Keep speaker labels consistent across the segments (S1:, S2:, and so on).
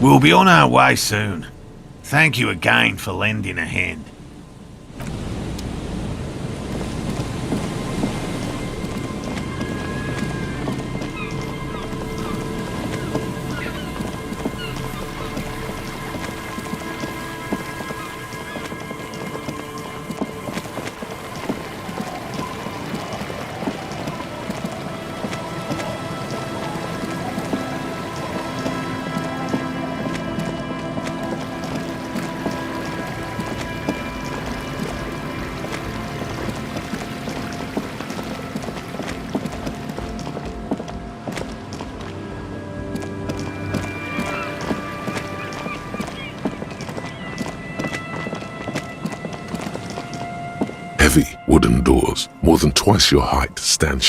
S1: We'll be on our way soon. Thank you again for lending a hand.
S2: Heavy wooden doors, more than twice your height, stand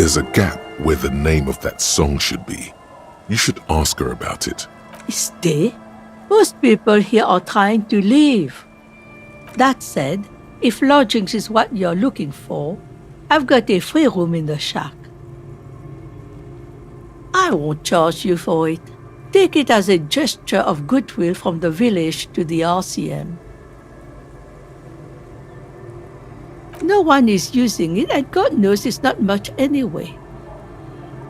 S2: There's a gap where the name of that song should be. You should ask her about it.
S3: Stay? Most people here are trying to leave. That said, if lodgings is what you're looking for, I've got a free room in the shack. I won't charge you for it. Take it as a gesture of goodwill from the village to the RCM. No one is using it, and God knows it's not much anyway.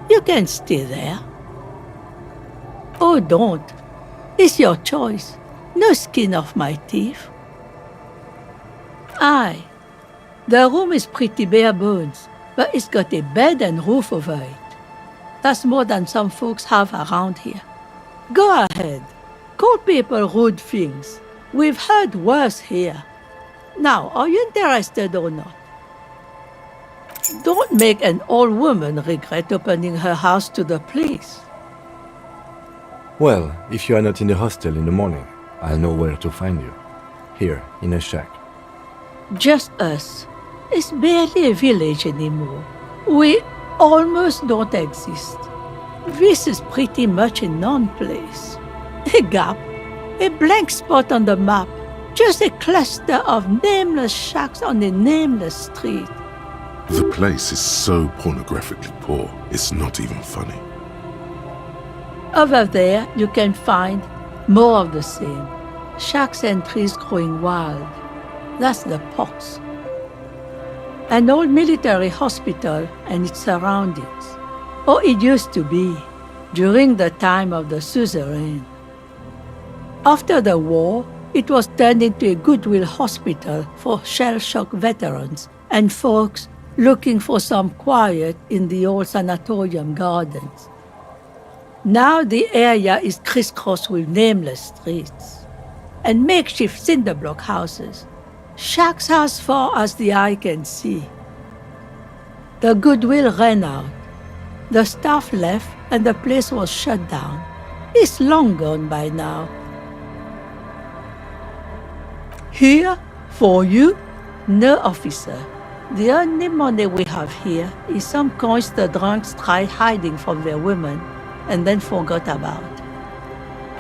S3: You can stay there. Oh, don't. It's your choice. No skin off my teeth. Aye, the room is pretty bare bones, but it's got a bed and roof over it. That's more than some folks have around here. Go ahead. Call people rude things. We've heard worse here. Now, are you interested or not? Don't make an old woman regret opening her house to the police.
S4: Well, if you are not in the hostel in the morning, I'll know where to find you. Here, in a shack.
S3: Just us. It's barely a village anymore. We almost don't exist. This is pretty much a non-place. A gap, a blank spot on the map. Just a cluster of nameless shacks on a nameless street.
S2: The place is so pornographically poor, it's not even funny.
S3: Over there, you can find more of the same. Shacks and trees growing wild. That's the pox. An old military hospital and its surroundings. Or it used to be, during the time of the suzerain. After the war, it was turned into a goodwill hospital for shell-shock veterans and folks looking for some quiet in the old sanatorium gardens. Now the area is crisscrossed with nameless streets and makeshift cinder block houses, shacks as far as the eye can see. The goodwill ran out. The staff left and the place was shut down. It's long gone by now. Here, for you? No, officer. The only money we have here is some coins the drunks tried hiding from their women and then forgot about.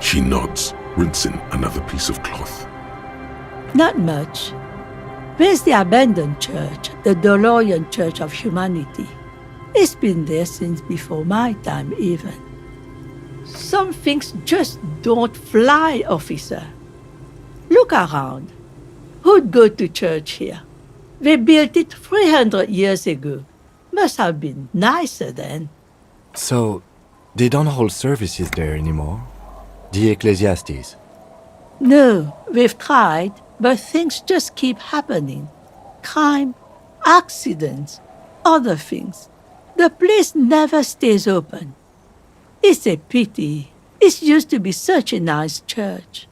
S2: She nods, rinsing another piece of cloth.
S3: Not much. There's the abandoned church, the DeLorean Church of Humanity. It's been there since before my time, even. Some things just don't fly, officer. Look around. Who'd go to church here? They built it 300 years ago. Must have been nicer then.
S4: So, they don't hold services there anymore? The Ecclesiastes?
S3: No, we've tried, but things just keep happening. Crime, accidents, other things. The place never stays open. It's a pity. It used to be such a nice church.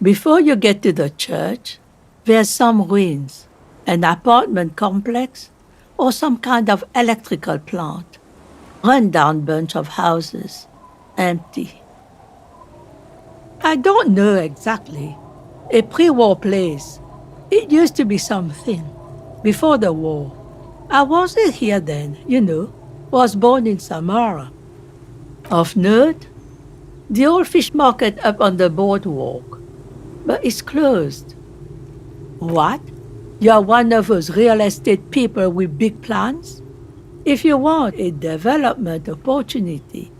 S3: Before you get to the church, there's some ruins, an apartment complex, or some kind of electrical plant. Run-down bunch of houses, empty. I don't know exactly. A pre-war place. It used to be something. Before the war. I wasn't here then, you know. Was born in Samara. Of note, the old fish market up on the boardwalk. But it's closed. What? You're one of those real estate people with big plans? If you want a development opportunity,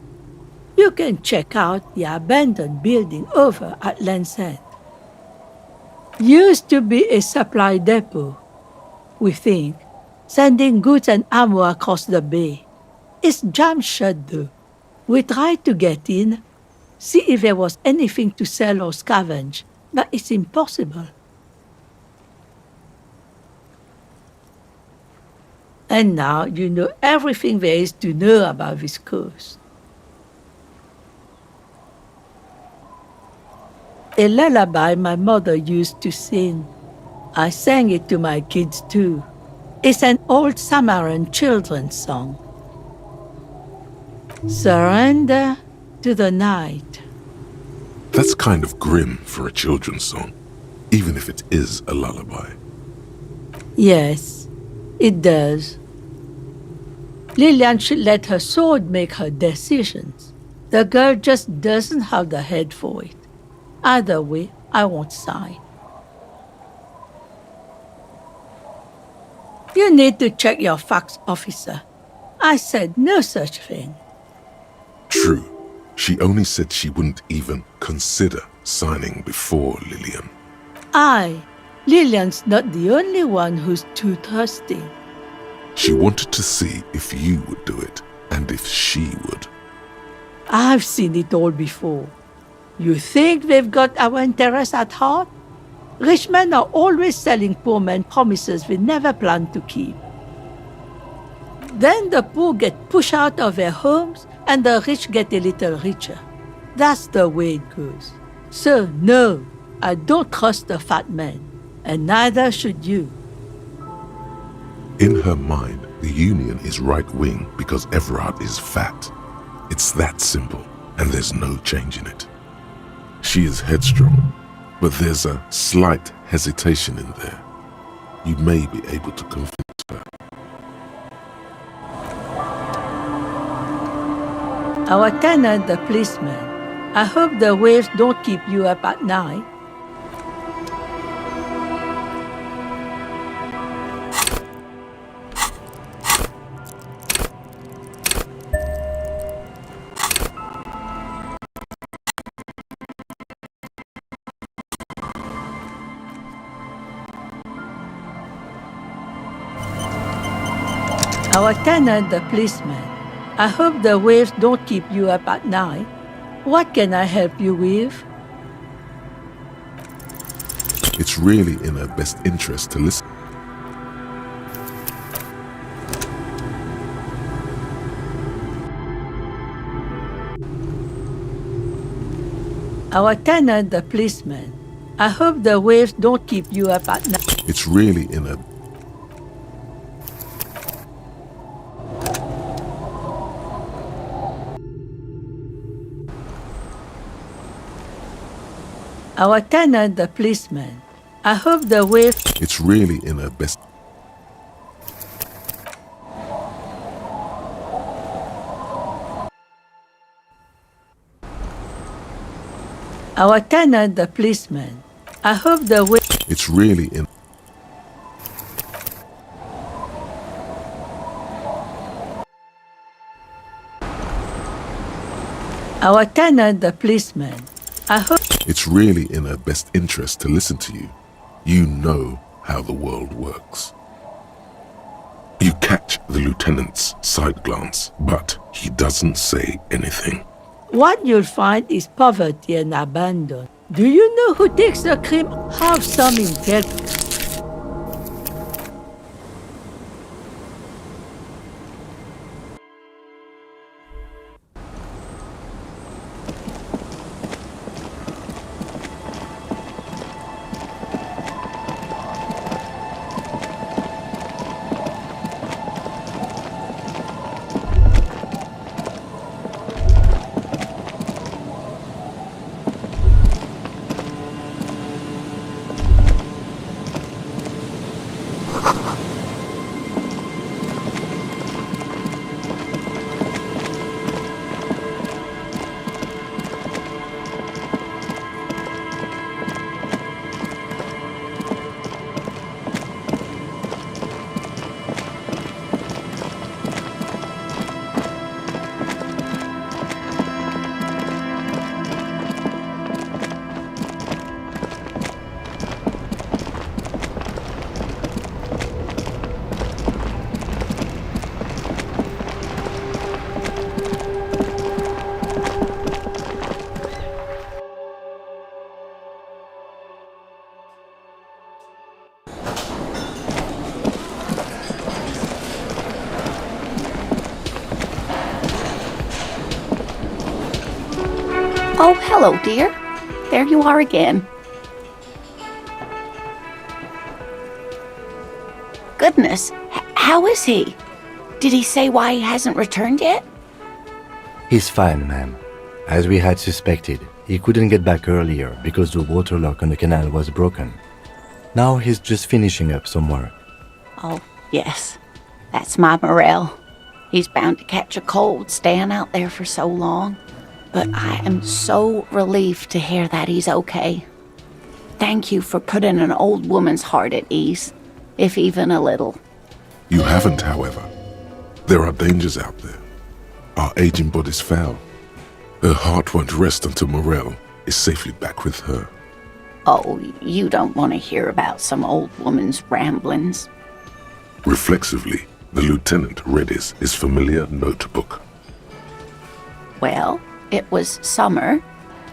S3: you can check out the abandoned building over at Land's End. Used to be a supply depot, we think, sending goods and ammo across the bay. It's jammed shut though. We tried to get in, see if there was anything to sell or scavenge, but it's impossible. And now you know everything there is to know about this coast. A lullaby my mother used to sing. I sang it to my kids too. It's an old Samaran children's song. Surrender to the night.
S2: That's kind of grim for a children's song, even if it is a lullaby.
S3: Yes, it does. Lillian should let her sword make her decisions. The girl just doesn't have the head for it. Either way, I won't sign. You need to check your facts, officer. I said no such thing.
S2: True. She only said she wouldn't even consider signing before Lillian.
S3: Lillian's not the only one who's too thirsty.
S2: She wanted to see if you would do it, and if she would.
S3: I've seen it all before. You think they've got our interests at heart? Rich men are always selling poor men promises they never plan to keep. Then the poor get pushed out of their homes and the rich get a little richer. That's the way it goes. So no, I don't trust the fat man, and neither should you.
S2: In her mind, the Union is right-wing because Everard is fat. It's that simple, and there's no change in it. She is headstrong, but there's a slight hesitation in there. You may be able to convince her.
S3: Our tenant, the policeman. I hope the waves don't keep you up at night. Our tenant, the policeman. I hope the waves don't keep you up at night. What can I help you with?
S2: It's really in her best interest to listen.
S3: Our tenant, the policeman. I hope the waves don't keep you up at night.
S2: It's really in her...
S3: Our tenant, the policeman. I hope the waves...
S2: It's really in her best...
S3: Our tenant, the policeman. I hope the waves...
S2: It's really in...
S3: Our tenant, the policeman. I hope...
S2: It's really in her best interest to listen to you. You know how the world works. You catch the lieutenant's side glance, but he doesn't say anything.
S3: What you'll find is poverty and abandon. Do you know who takes the cream? Have some integrity.
S5: Oh, hello, dear. There you are again. Goodness, how is he? Did he say why he hasn't returned yet?
S4: He's fine, ma'am. As we had suspected, he couldn't get back earlier because the water lock on the canal was broken. Now he's just finishing up some work.
S5: Oh, yes. That's my Morel. He's bound to catch a cold staying out there for so long. But I am so relieved to hear that he's okay. Thank you for putting an old woman's heart at ease, if even a little.
S2: You haven't, however. There are dangers out there. Our aging body's foul. Her heart won't rest until Morel is safely back with her.
S5: Oh, you don't want to hear about some old woman's ramblings.
S2: Reflexively, the lieutenant read his familiar notebook.
S5: Well, it was summer.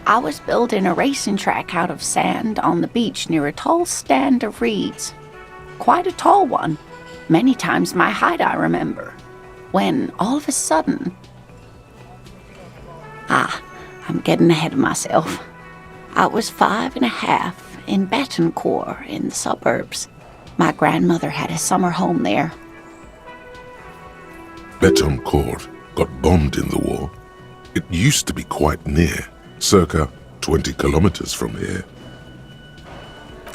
S5: I was building a racing track out of sand on the beach near a tall stand of reeds. Quite a tall one. Many times my height, I remember. When, all of a sudden... I'm getting ahead of myself. I was 5.5 in Betancourt in the suburbs. My grandmother had a summer home there.
S2: Betancourt got bombed in the war. It used to be quite near, circa 20 kilometers from here.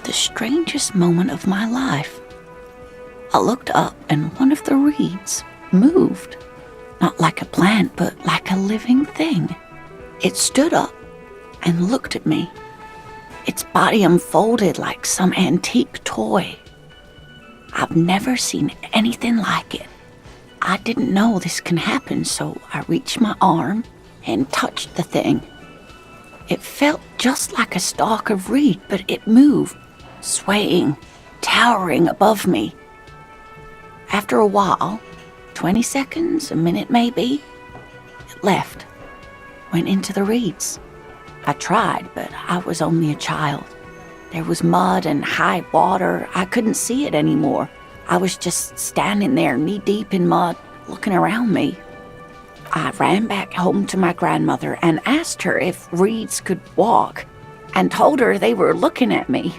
S5: The strangest moment of my life. I looked up and one of the reeds moved. Not like a plant, but like a living thing. It stood up and looked at me. Its body unfolded like some antique toy. I've never seen anything like it. I didn't know this can happen, so I reached my arm and touched the thing. It felt just like a stalk of reed, but it moved, swaying, towering above me. After a while, 20 seconds, a minute maybe, it left, went into the reeds. I tried, but I was only a child. There was mud and high water. I couldn't see it anymore. I was just standing there knee-deep in mud, looking around me. I ran back home to my grandmother and asked her if reeds could walk, and told her they were looking at me.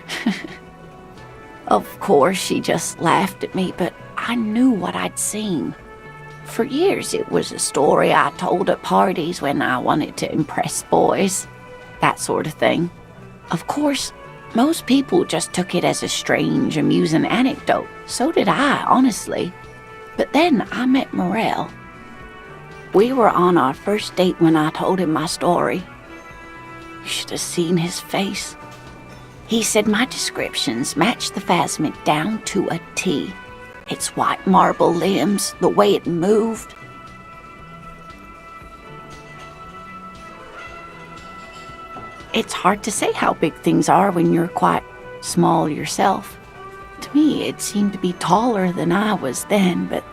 S5: Of course, she just laughed at me, but I knew what I'd seen. For years, it was a story I told at parties when I wanted to impress boys, that sort of thing. Of course, most people just took it as a strange, amusing anecdote. So did I, honestly. But then I met Morel. We were on our first date when I told him my story. You should have seen his face. He said my descriptions matched the phasmid down to a T. Its white marble limbs, the way it moved. It's hard to say how big things are when you're quite small yourself. To me, it seemed to be taller than I was then, but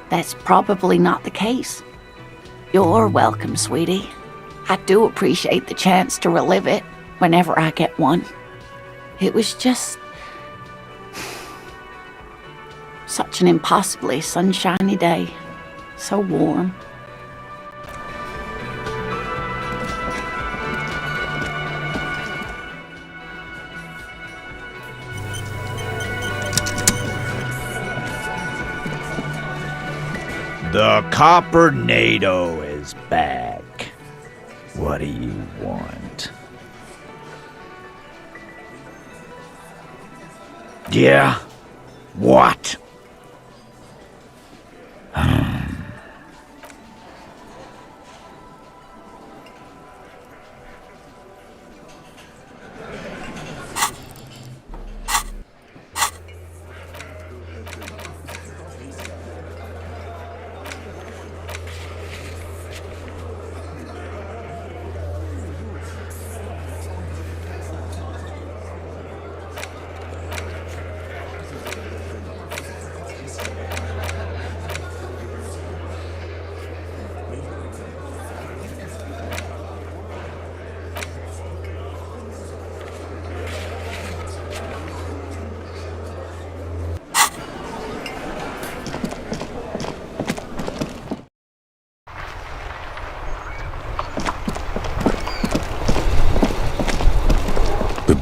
S5: that's probably not the case. You're welcome, sweetie. I do appreciate the chance to relive it whenever I get one. It was just such an impossibly sunshiny day. So warm.
S1: The Copper-nado is back. What do you want? Yeah? What?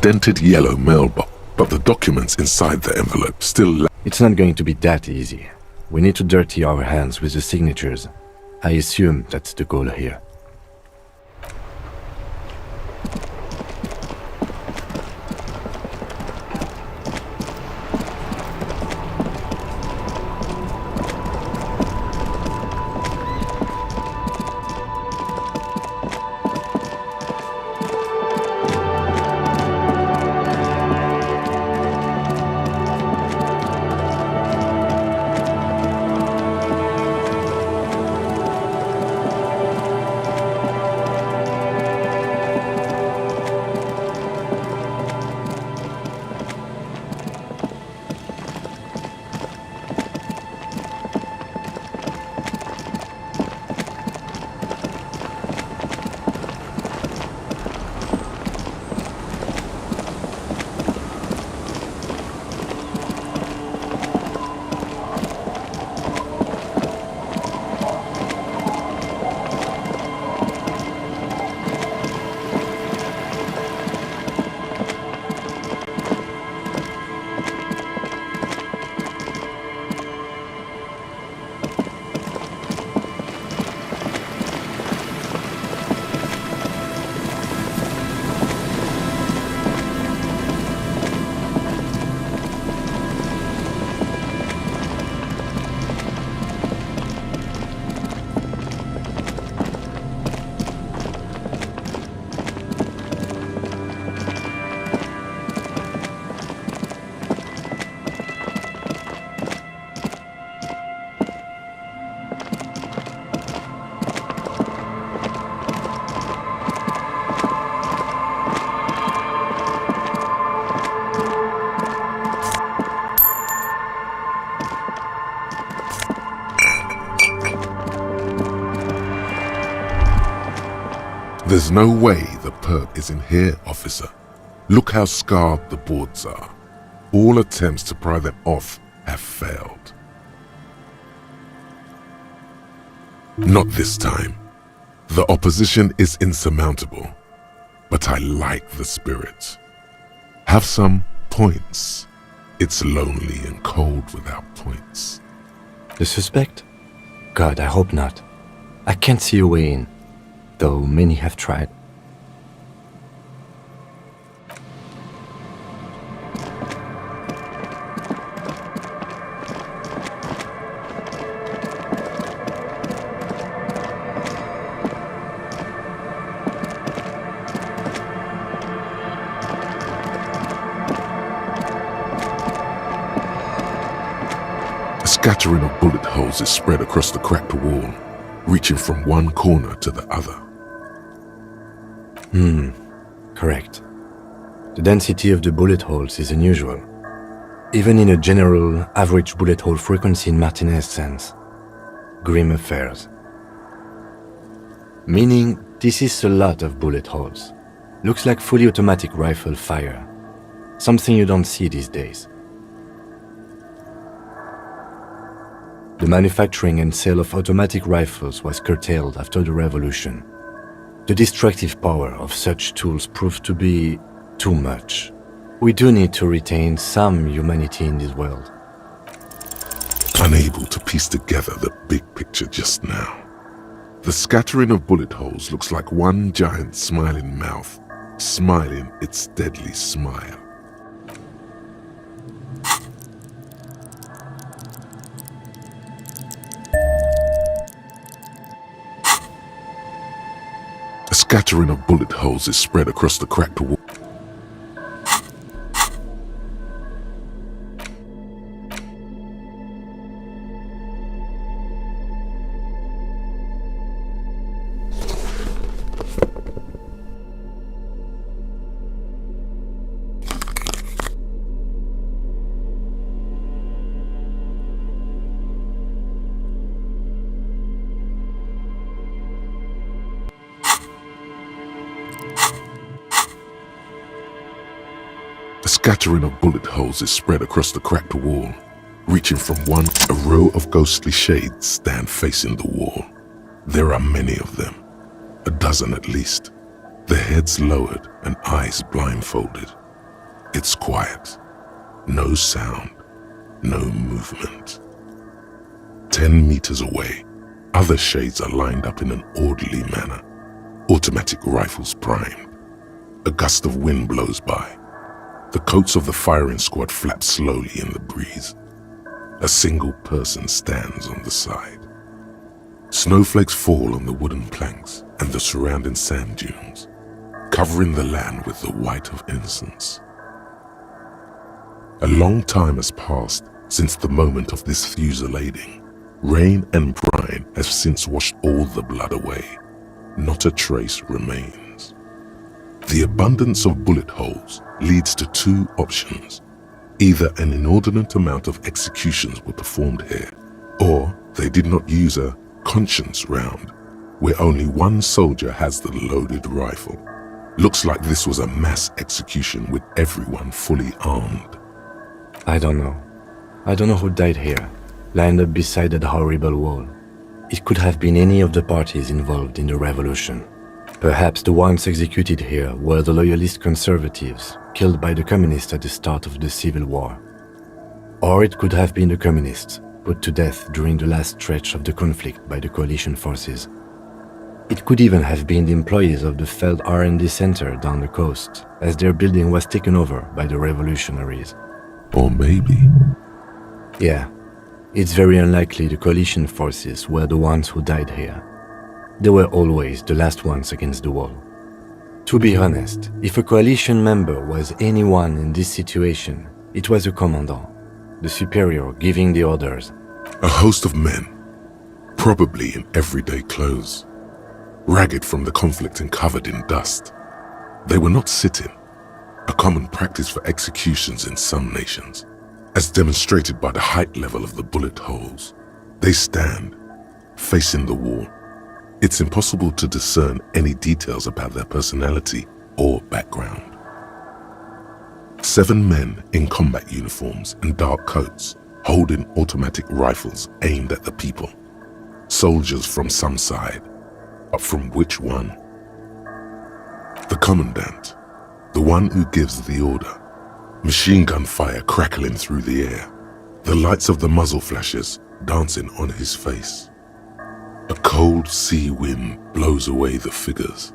S2: indented yellow mailbox, but the documents inside the envelope still
S4: It's not going to be that easy. We need to dirty our hands with the signatures. I assume that's the goal here.
S2: There's no way the perp is in here, officer. Look how scarred the boards are. All attempts to pry them off have failed. Not this time. The opposition is insurmountable, but I like the spirit. Have some points. It's lonely and cold without points.
S4: The suspect? God, I hope not. I can't see a way in, though many have tried.
S2: A scattering of bullet holes is spread across the cracked wall, reaching from one corner to the other.
S4: Correct. The density of the bullet holes is unusual, even in a general average bullet hole frequency in Martinez sense. Grim affairs. Meaning, this is a lot of bullet holes. Looks like fully automatic rifle fire. Something you don't see these days. The manufacturing and sale of automatic rifles was curtailed after the revolution. The destructive power of such tools proved to be too much. We do need to retain some humanity in this world.
S2: Unable to piece together the big picture just now. The scattering of bullet holes looks like one giant smiling mouth, smiling its deadly smile. A scattering of bullet holes is spread across the cracked wall. A scattering of bullet holes is spread across the cracked wall, reaching from one. A row of ghostly shades stand facing the wall. There are many of them, a dozen at least, their heads lowered and eyes blindfolded. It's quiet. No sound. No movement. 10 meters away, other shades are lined up in an orderly manner. Automatic rifles primed. A gust of wind blows by. The coats of the firing squad flap slowly in the breeze. A single person stands on the side. Snowflakes fall on the wooden planks and the surrounding sand dunes, covering the land with the white of innocence. A long time has passed since the moment of this fusillading. Rain and brine have since washed all the blood away. Not a trace remains. The abundance of bullet holes leads to two options. Either an inordinate amount of executions were performed here, or they did not use a conscience round, where only one soldier has the loaded rifle. Looks like this was a mass execution with everyone fully armed.
S4: I don't know. I don't know who died here, lined up beside that horrible wall. It could have been any of the parties involved in the revolution. Perhaps the ones executed here were the loyalist conservatives, killed by the communists at the start of the Civil War. Or it could have been the communists, put to death during the last stretch of the conflict by the coalition forces. It could even have been the employees of the failed R&D center down the coast, as their building was taken over by the revolutionaries.
S2: Or maybe...
S4: Yeah, it's very unlikely the coalition forces were the ones who died here. They were always the last ones against the wall. To be honest, if a coalition member was anyone in this situation, it was a commandant, the superior giving the orders.
S2: A host of men, probably in everyday clothes, ragged from the conflict and covered in dust. They were not sitting, a common practice for executions in some nations, as demonstrated by the height level of the bullet holes. They stand, facing the wall. It's impossible to discern any details about their personality or background. 7 men in combat uniforms and dark coats, holding automatic rifles aimed at the people. Soldiers from some side, but from which one? The commandant, the one who gives the order. Machine gun fire crackling through the air, the lights of the muzzle flashes dancing on his face. A cold sea wind blows away the figures.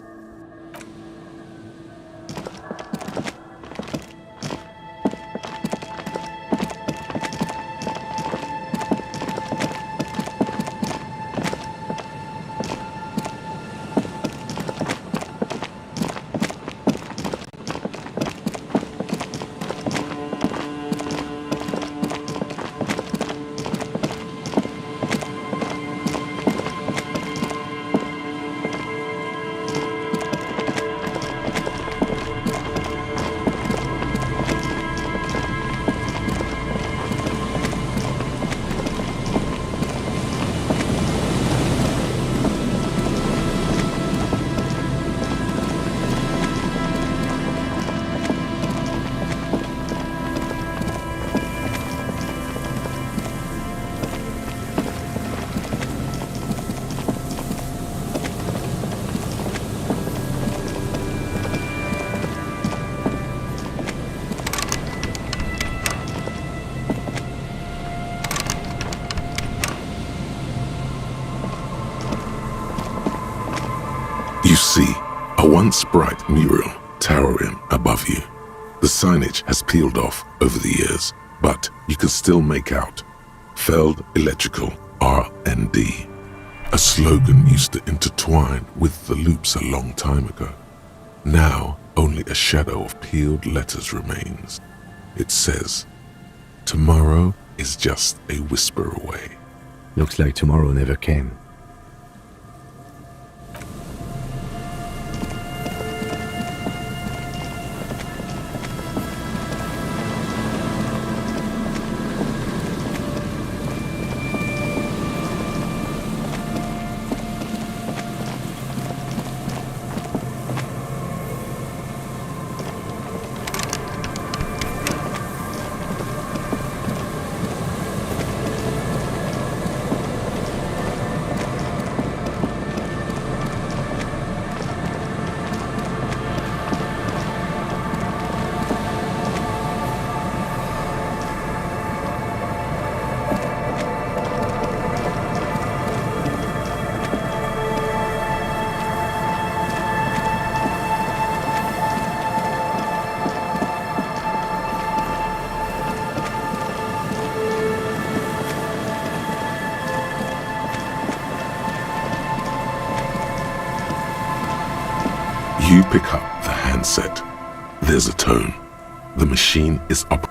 S2: You see a once bright mural towering above you. The signage has peeled off over the years, but you can still make out Feld Electrical R&D, a slogan used to intertwine with the loops a long time ago. Now only a shadow of peeled letters remains. It says, "Tomorrow is just a whisper away."
S4: Looks like tomorrow never came.
S2: You pick up the handset. There's a tone. The machine is up.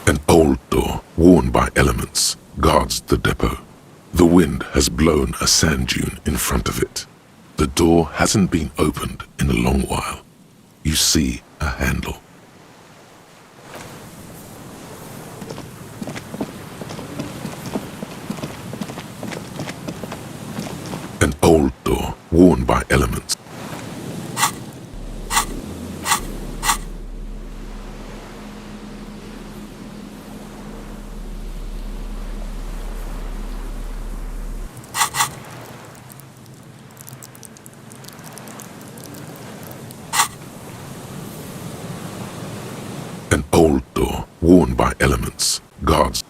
S2: An old door, worn by elements, guards the depot. The wind has blown a sand dune in front of it. The door hasn't been opened in a long while. You see a handle. An old door, worn by elements. An old door, worn by elements, guards.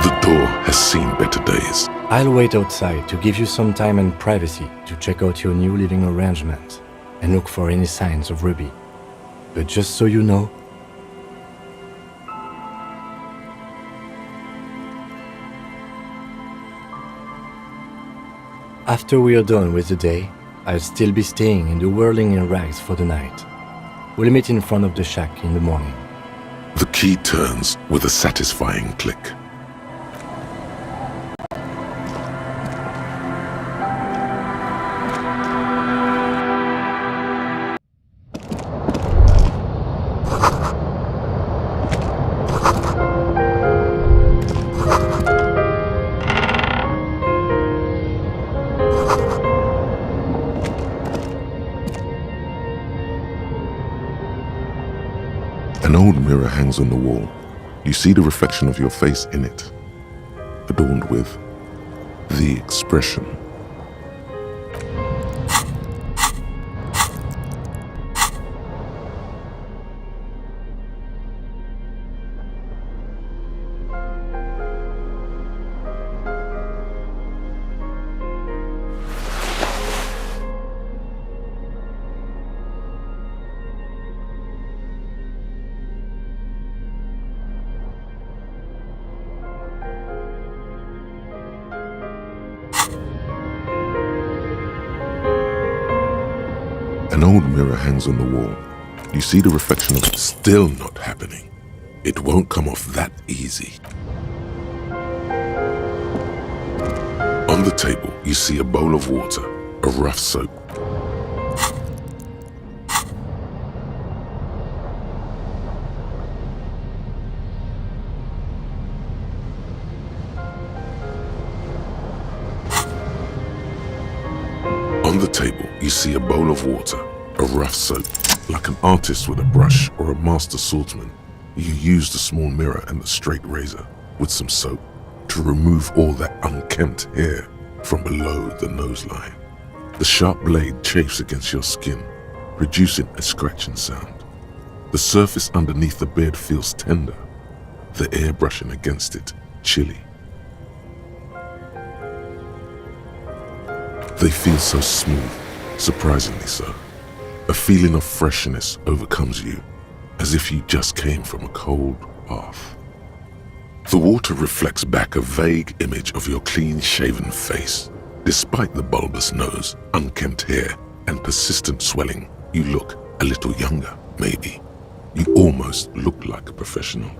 S2: The door has seen better days.
S4: I'll wait outside to give you some time and privacy to check out your new living arrangement and look for any signs of Ruby. But just so you know, after we are done with the day, I'll still be staying in the whirling in rags for the night. We'll meet in front of the shack in the morning.
S2: The key turns with a satisfying click. An old mirror hangs on the wall. You see the reflection of your face in it, adorned with the expression. An old mirror hangs on the wall. You see the reflection of it still not happening. It won't come off that easy. On the table, you see a bowl of water, a rough soap. On the table, you see a bowl of water, a rough soap. Like an artist with a brush or a master swordsman, you use the small mirror and the straight razor with some soap to remove all that unkempt hair from below the nose line. The sharp blade chafes against your skin, producing a scratching sound. The surface underneath the beard feels tender, the air brushing against it chilly. They feel so smooth, surprisingly so. A feeling of freshness overcomes you, as if you just came from a cold bath. The water reflects back a vague image of your clean-shaven face. Despite the bulbous nose, unkempt hair, and persistent swelling, you look a little younger, maybe. You almost look like a professional.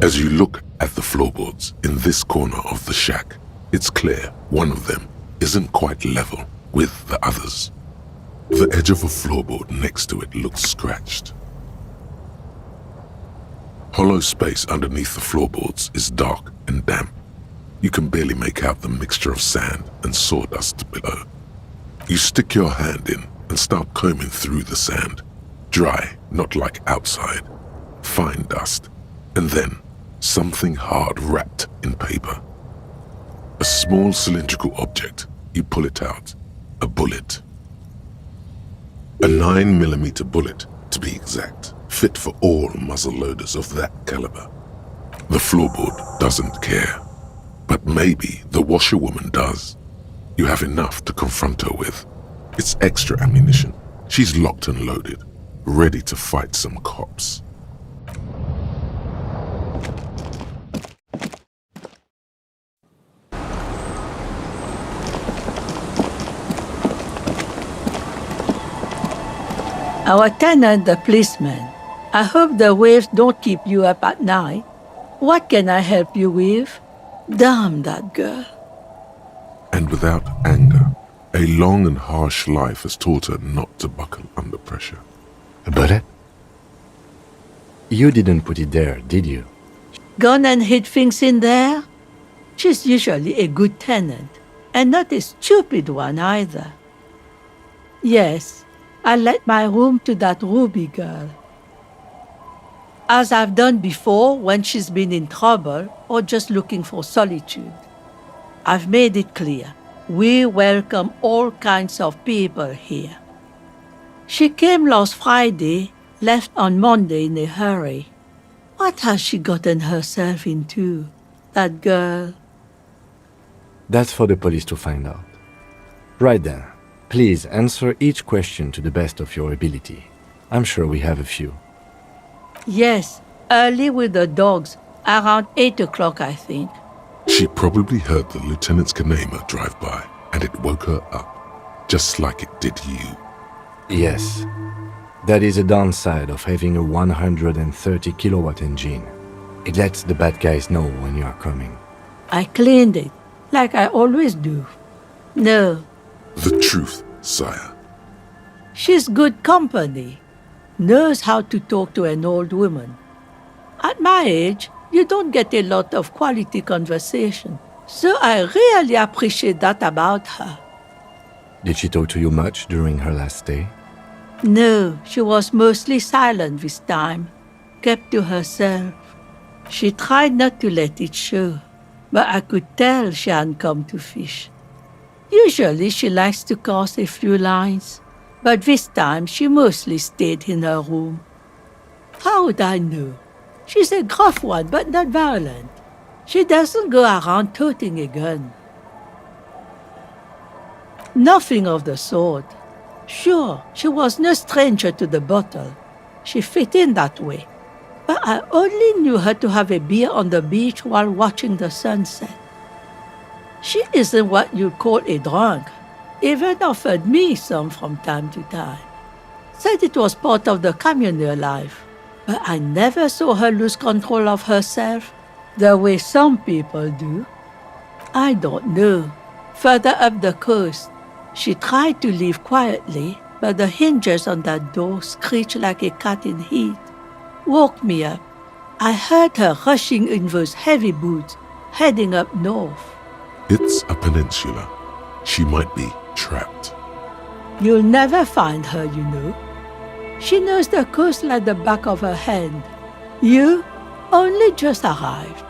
S2: As you look at the floorboards in this corner of the shack, it's clear one of them isn't quite level with the others. The edge of a floorboard next to it looks scratched. Hollow space underneath the floorboards is dark and damp. You can barely make out the mixture of sand and sawdust below. You stick your hand in and start combing through the sand. Dry, not like outside. Fine dust. And then something hard wrapped in paper. A small cylindrical object. You pull it out. A bullet. A 9mm bullet, to be exact, fit for all muzzle loaders of that caliber. The floorboard doesn't care. But maybe the washerwoman does. You have enough to confront her with. It's extra ammunition. She's locked and loaded, ready to fight some cops.
S3: Our tenant, the policeman. I hope the waves don't keep you up at night. What can I help you with? Damn that girl.
S2: And without anger, a long and harsh life has taught her not to buckle under pressure.
S4: A bullet? You didn't put it there, did you?
S3: Gone and hid things in there? She's usually a good tenant, and not a stupid one either. Yes, I let my room to that Ruby girl. As I've done before when she's been in trouble or just looking for solitude. I've made it clear, we welcome all kinds of people here. She came last Friday, left on Monday in a hurry. What has she gotten herself into, that girl?
S4: That's for the police to find out. Right then, please answer each question to the best of your ability. I'm sure we have a few.
S3: Yes, early with the dogs, around 8 o'clock, I think.
S2: She probably heard the Lieutenant's Kanema drive by, and it woke her up, just like it did you.
S4: Yes. That is a downside of having a 130 kilowatt engine. It lets the bad guys know when you are coming.
S3: I cleaned it, like I always do. No,
S2: The truth, sire.
S3: she's good company. Knows how to talk to an old woman. At my age, you don't get a lot of quality conversation, so I really appreciate that about her.
S4: Did she talk to you much during her last stay?
S3: No, she was mostly silent this time, kept to herself. She tried not to let it show, but I could tell she hadn't come to fish. Usually she likes to cast a few lines, but this time she mostly stayed in her room. How would I know? She's a gruff one, but not violent. She doesn't go around toting a gun. Nothing of the sort. Sure, she was no stranger to the bottle. She fit in that way. But I only knew her to have a beer on the beach while watching the sunset. She isn't what you'd call a drunk. Even offered me some from time to time. Said it was part of the communal life. But I never saw her lose control of herself, the way some people do. I don't know. Further up the coast, she tried to leave quietly, but the hinges on that door screeched like a cat in heat. Woke me up. I heard her rushing in those heavy boots, heading up north.
S2: It's a peninsula. She might be trapped.
S3: You'll never find her, you know. She knows the coast like the back of her hand. You only just arrived.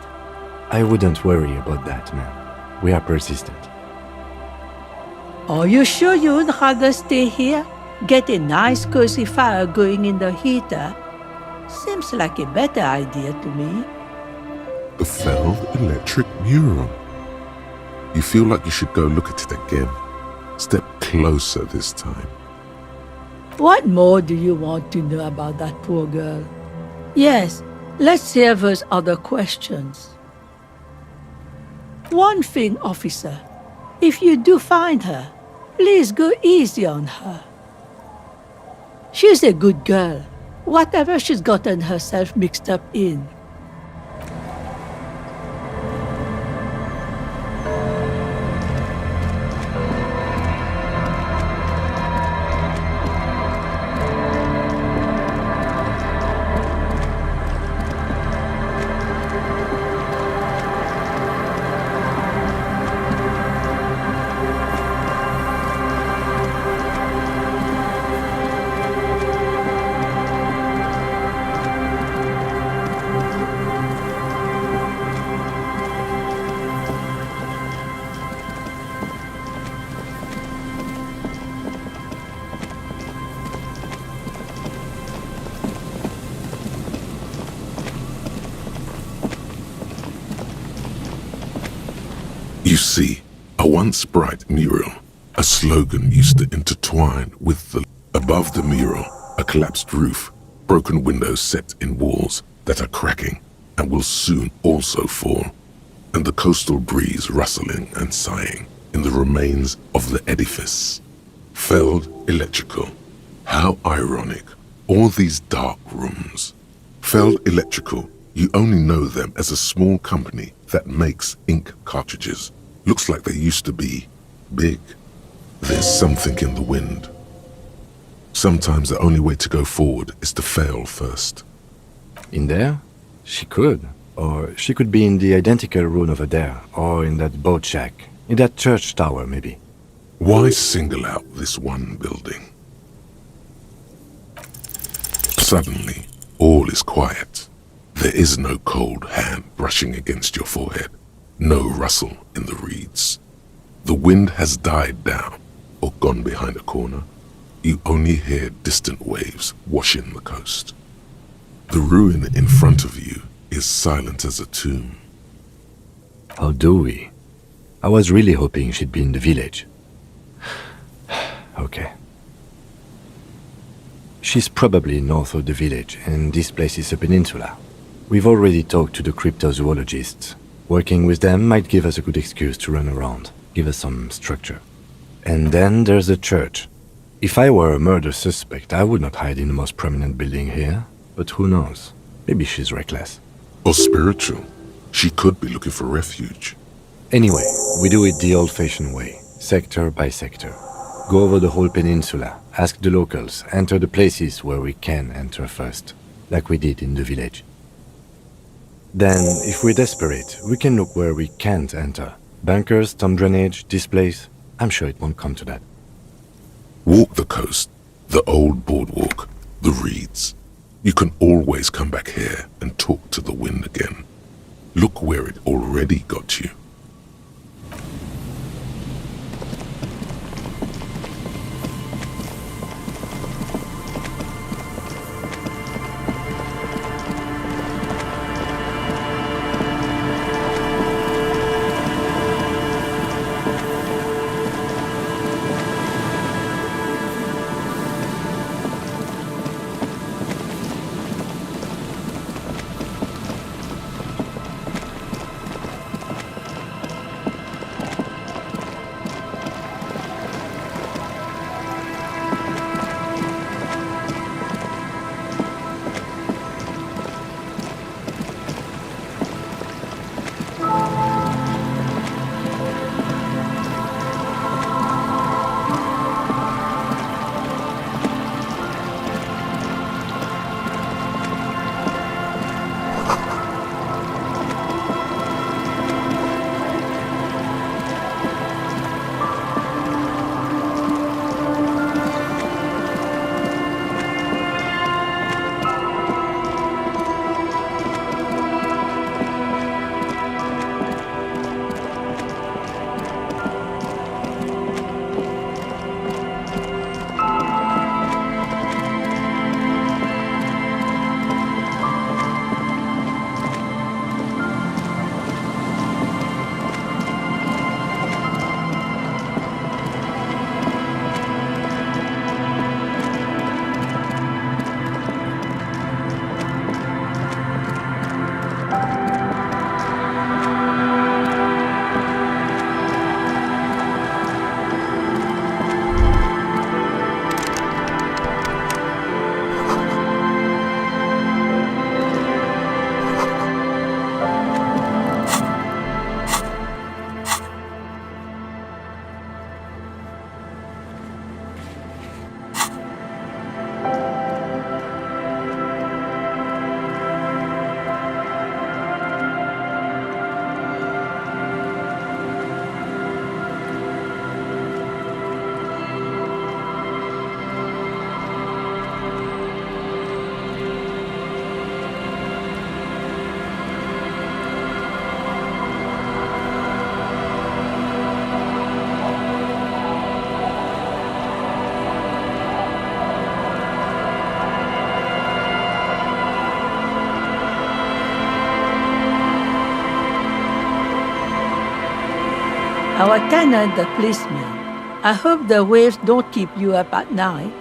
S4: I wouldn't worry about that, man. We are persistent.
S3: Are you sure you would rather stay here? Get a nice cozy fire going in the heater? Seems like a better idea to me.
S2: The failed electric mural. You feel like you should go look at it again. Step closer this time.
S3: What more do you want to know about that poor girl? Yes, let's hear those other questions. One thing, officer. If you do find her, please go easy on her. She's a good girl, whatever she's gotten herself mixed up in.
S2: You see, a once bright mural, a slogan used to intertwine with the... Above the mural, a collapsed roof, broken windows set in walls that are cracking and will soon also fall, and the coastal breeze rustling and sighing in the remains of the edifice. Felled electrical. How ironic. All these dark rooms. Felled Electrical, you only know them as a small company that makes ink cartridges. Looks like they used to be big. There's something in the wind. Sometimes the only way to go forward is to fail first.
S4: In there? She could. Or she could be in the identical room over there, or in that boat shack, in that church tower, maybe.
S2: Why single out this one building? Suddenly, all is quiet. There is no cold hand brushing against your forehead, no rustle in the reeds. The wind has died down or gone behind a corner. You only hear distant waves washing the coast. The ruin in front of you is silent as a tomb.
S4: How do we? I was really hoping she'd be in the village. Okay. She's probably north of the village, and this place is a peninsula. We've already talked to the cryptozoologists. Working with them might give us a good excuse to run around, give us some structure. And then there's the church. If I were a murder suspect, I would not hide in the most prominent building here. But who knows? Maybe she's reckless.
S2: Or spiritual. She could be looking for refuge.
S4: Anyway, we do it the old-fashioned way, sector by sector. Go over the whole peninsula, ask the locals, enter the places where we can enter first, like we did in the village. Then, if we're desperate, we can look where we can't enter. Bunkers, storm drainage, this place. I'm sure it won't come to that.
S2: Walk the coast, the old boardwalk, the reeds. You can always come back here and talk to the wind again. Look where it already got you.
S3: Our tenant, the policeman. I hope the waves don't keep you up at night.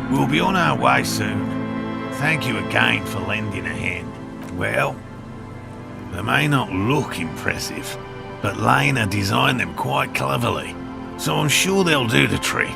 S1: We'll be on our way soon. Thank you again for lending a hand. Well, They may not look impressive, but Lena designed them quite cleverly, so I'm sure they'll do the trick.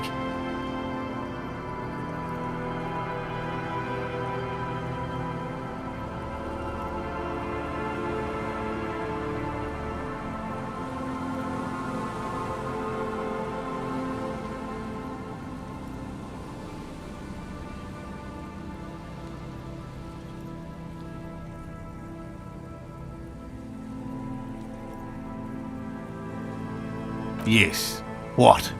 S1: Yes. What?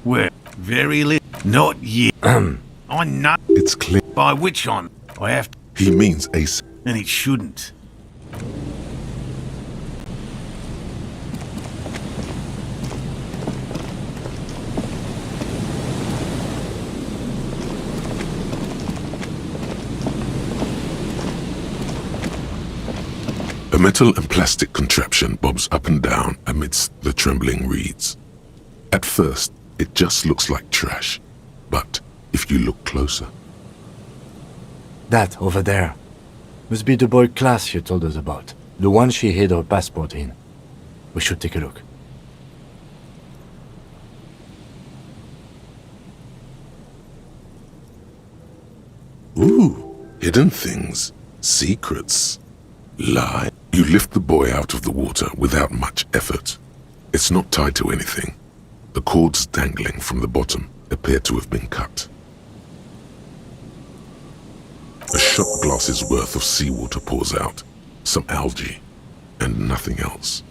S1: Well, very little. Not yet. I know.
S2: It's clear.
S1: By which on I have to,
S2: He means ace.
S1: and it shouldn't.
S2: A metal and plastic contraption bobs up and down amidst the trembling reeds. At first, it just looks like trash, but if you look closer,
S4: That over there must be the boy class you told us about. The one she hid her passport in. We should take a look.
S2: ooh, hidden things, secrets, lie. You lift the boy out of the water without much effort. It's not tied to anything. The cords dangling from the bottom appear to have been cut. A shot glass's worth of seawater pours out, some algae, and nothing else.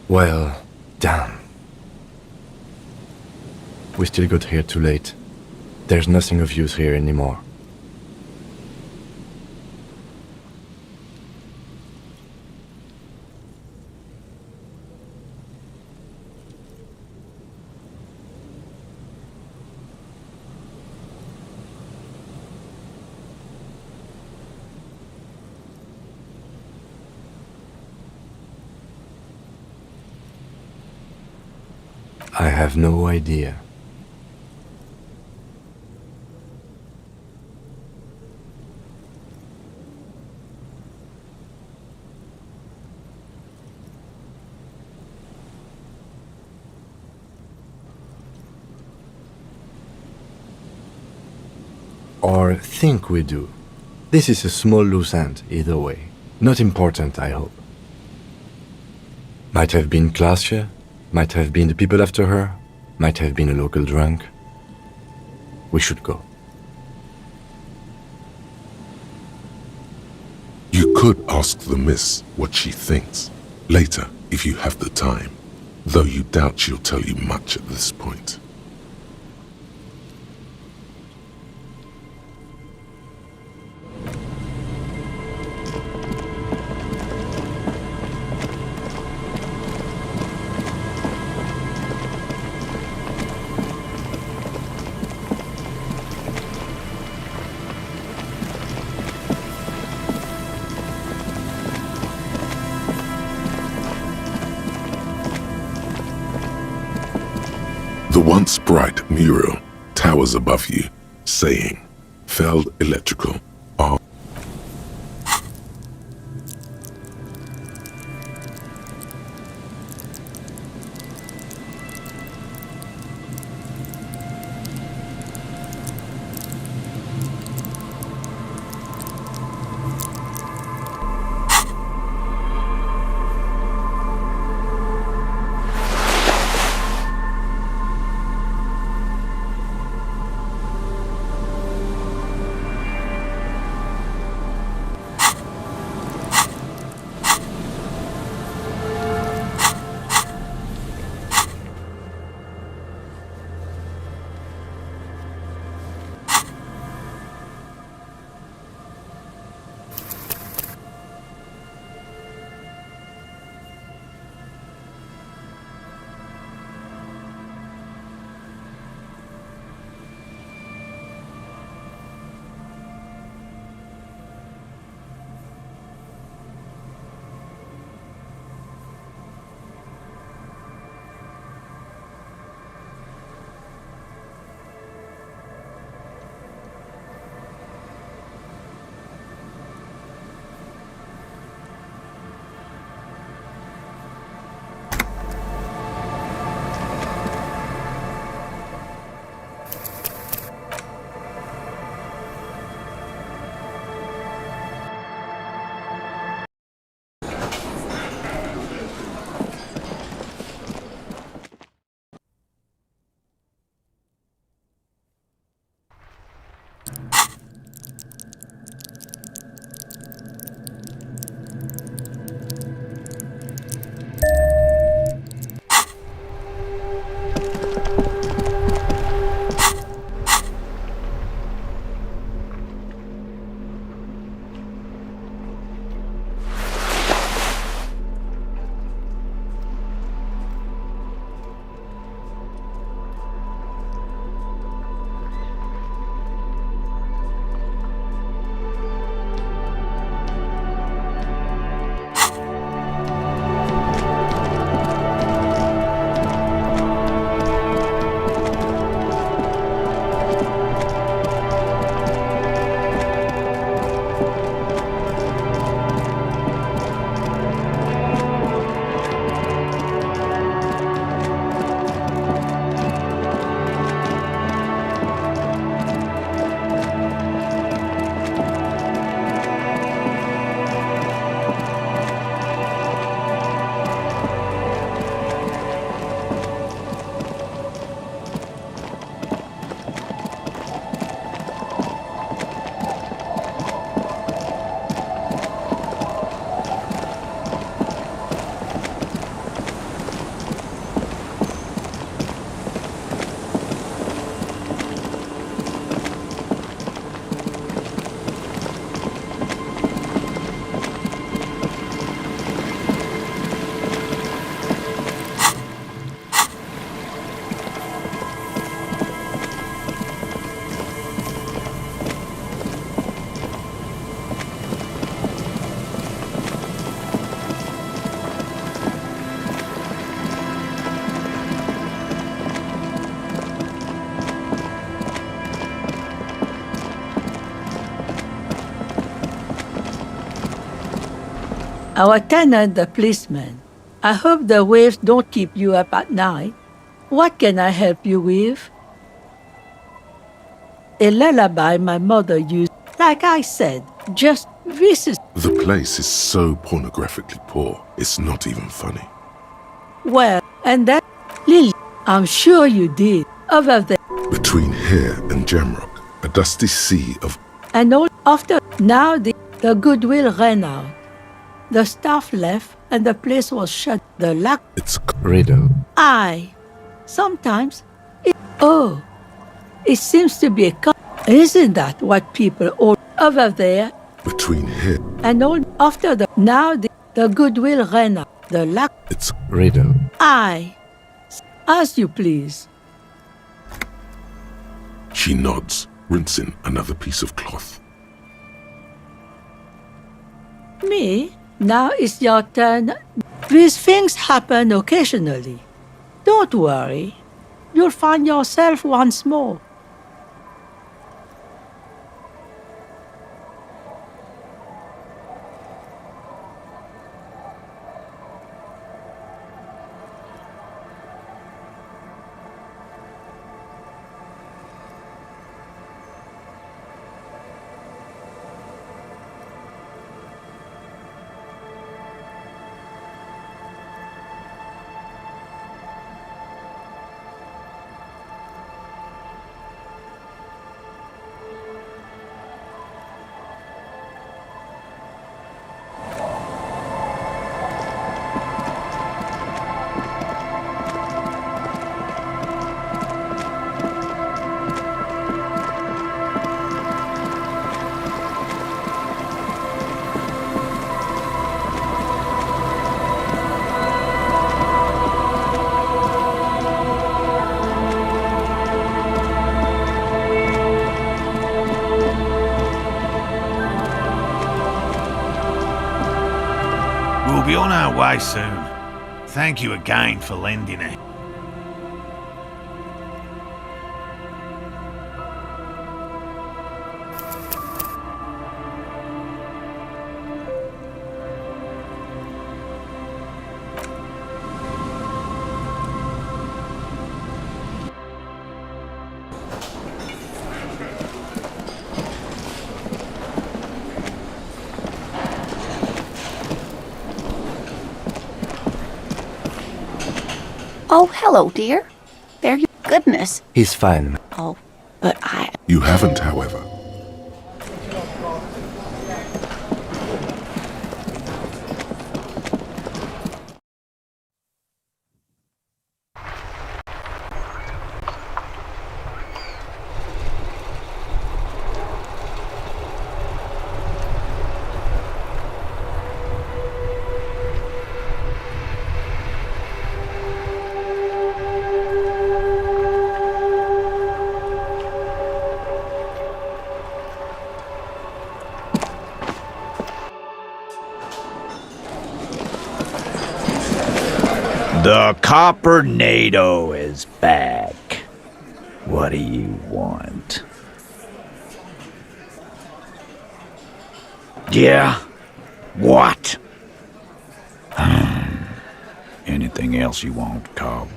S4: Well, damn. We still got here too late. There's nothing of use here anymore. I have no idea. Or think we do. This is a small loose end, either way. Not important, I hope. Might have been Glacia, might have been the people after her, might have been a local drunk. We should go.
S2: You could ask the miss what she thinks later if you have the time, though you doubt she'll tell you much at this point. The once bright mural towers above you, saying, Feld Electrical, R.
S3: Our tenant, the policeman. I hope the waves don't keep you up at night. What can I help you with? A lullaby my mother used. Like I said, just this is...
S2: The place is so pornographically poor, it's not even funny.
S3: Well, and that... Lily, I'm sure you did. Over there.
S2: Between here and Jamrock, a dusty sea of...
S3: And all after... Now the goodwill ran out. The staff left and the place was shut. The luck...
S2: It's...
S4: Riddle.
S3: Sometimes... It seems to be a... Isn't that what people all... Over there...
S2: Between here...
S3: And all after the... Now the goodwill ran out. The luck...
S2: It's...
S4: Riddle.
S3: As you please.
S2: She nods, rinsing another piece of cloth.
S3: Me? Now it's your turn. These things happen occasionally. Don't worry. You'll find yourself once more.
S1: We'll be on our way soon. Thank you again for lending it.
S5: Oh, hello, dear. There you... Goodness.
S4: He's fine.
S5: Oh, but I...
S2: You haven't, however.
S6: The Coppernado is back. What do you want? Yeah? What? Anything else you want, Cobb?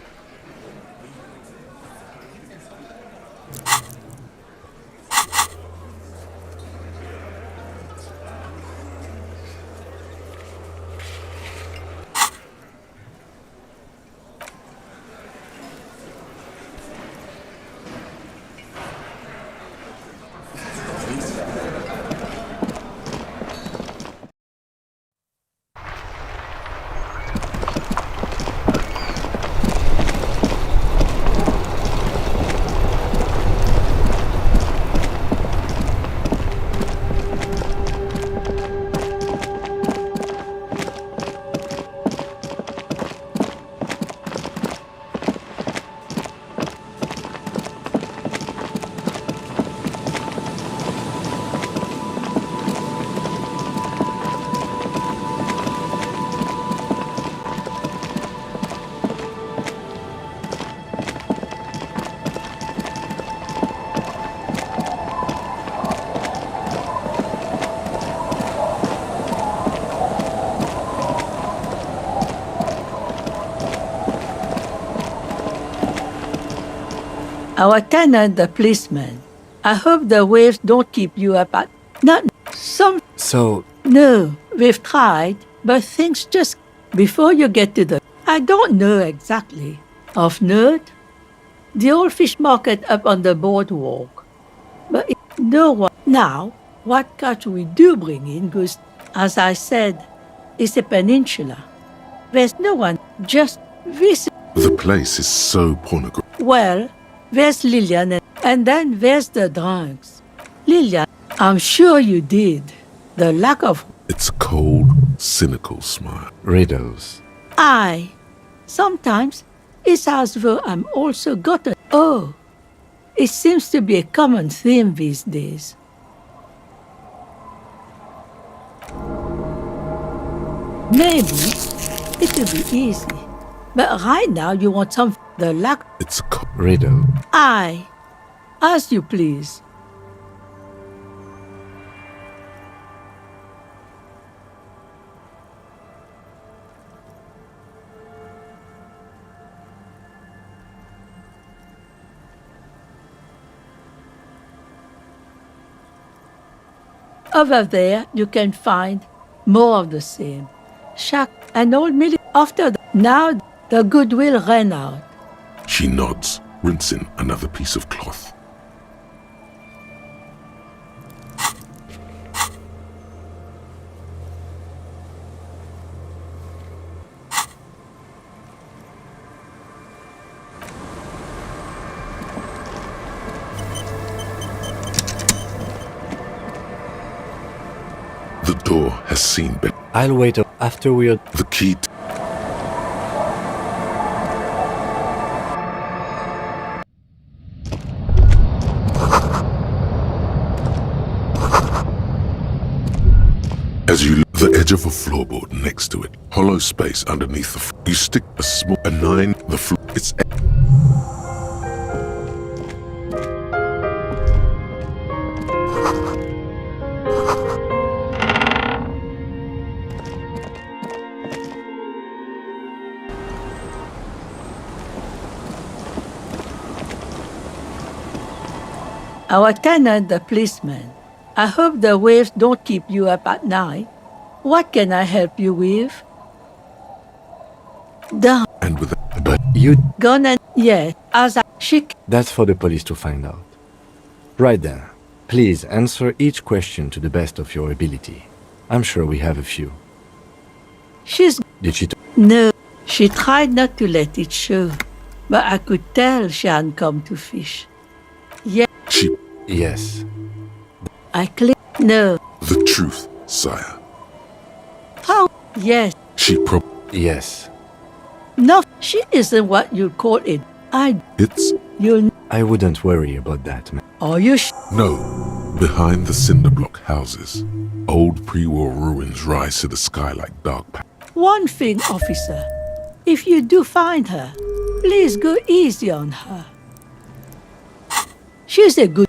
S3: Our tenant, the policeman. I hope the waves don't keep you up at... Not some...
S4: So,
S3: No, we've tried, but things just... Before you get to the... I don't know exactly. Of note, the old fish market up on the boardwalk. But no one... Now, what catch we do bring in goes, as I said, is a peninsula. There's no one just visit.
S2: The place is so pornographic.
S3: Well, there's Lillian and then there's the drunks. Lillian, I'm sure you did. The lack of...
S2: It's a cold, cynical smile.
S4: riddles.
S3: Sometimes it's as though I'm also got a... Oh, it seems to be a common theme these days. Maybe it will be easy. But right now you want some... The lack...
S2: It's a cold...
S4: Riddle.
S3: As you please. Over there, you can find more of the same. Shack and old military. After now, the goodwill ran out.
S2: She nods, rinsing another piece of cloth. The door has seen better.
S4: I'll wait after we're...
S2: The key... As you look, the edge of a floorboard next to it, hollow space underneath the you stick a small... A 9... The floor... It's...
S3: Our tenant, the policeman. I hope the waves don't keep you up at night. What can I help you with?
S2: And with...
S4: But you...
S3: Gonna... Yeah, as I...
S4: That's for the police to find out. Right then. Please answer each question to the best of your ability. I'm sure we have a few.
S3: She's...
S4: Did she...
S3: No, she tried not to let it show. But I could tell she hadn't come to fish. Yeah,
S2: She...
S4: Yes.
S3: I clicked... No.
S2: The truth, sire.
S3: How? Yes.
S2: She
S4: Yes.
S3: No, she isn't what you'd call it.
S2: It's...
S3: You...
S4: I wouldn't worry about that, man.
S3: Are you
S2: No. Behind the cinder block houses, old pre-war ruins rise to the sky like dark...
S3: One thing, officer. If you do find her, please go easy on her. She's a good...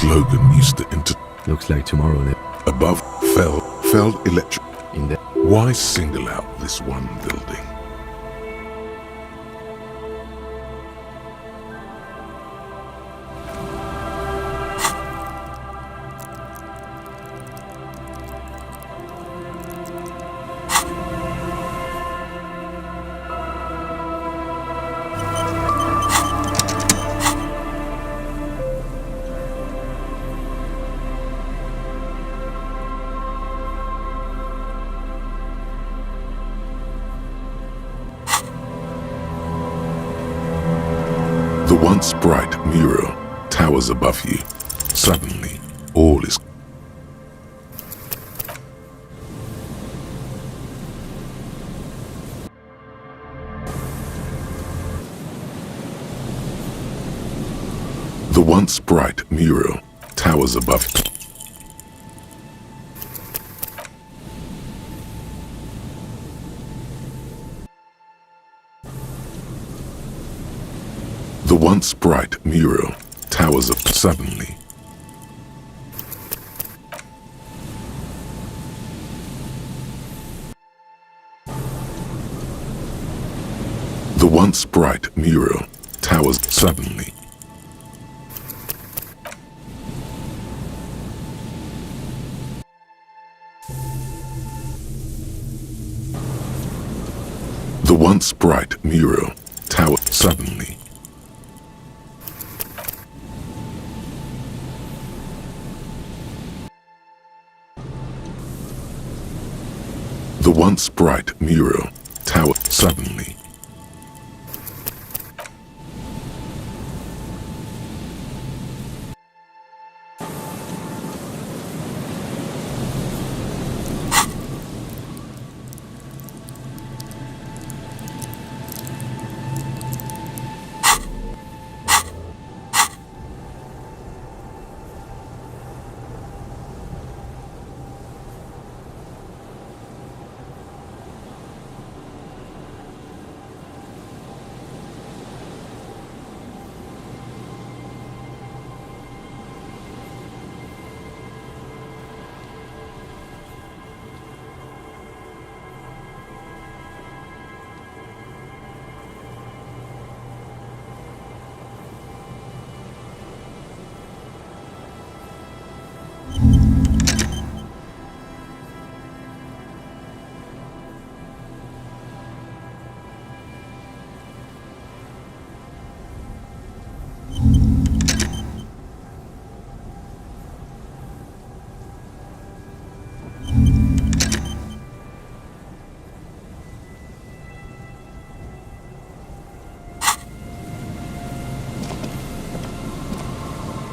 S2: slogan used to enter
S4: Looks like tomorrow
S2: above felled electric.
S4: in the
S2: Why single out this one building? The once bright mural towers above you. Suddenly, all is the once bright mural towers above you. The once bright mural towers up suddenly. The once bright mural towers suddenly. The once bright mural tower suddenly. The once bright mural tower suddenly.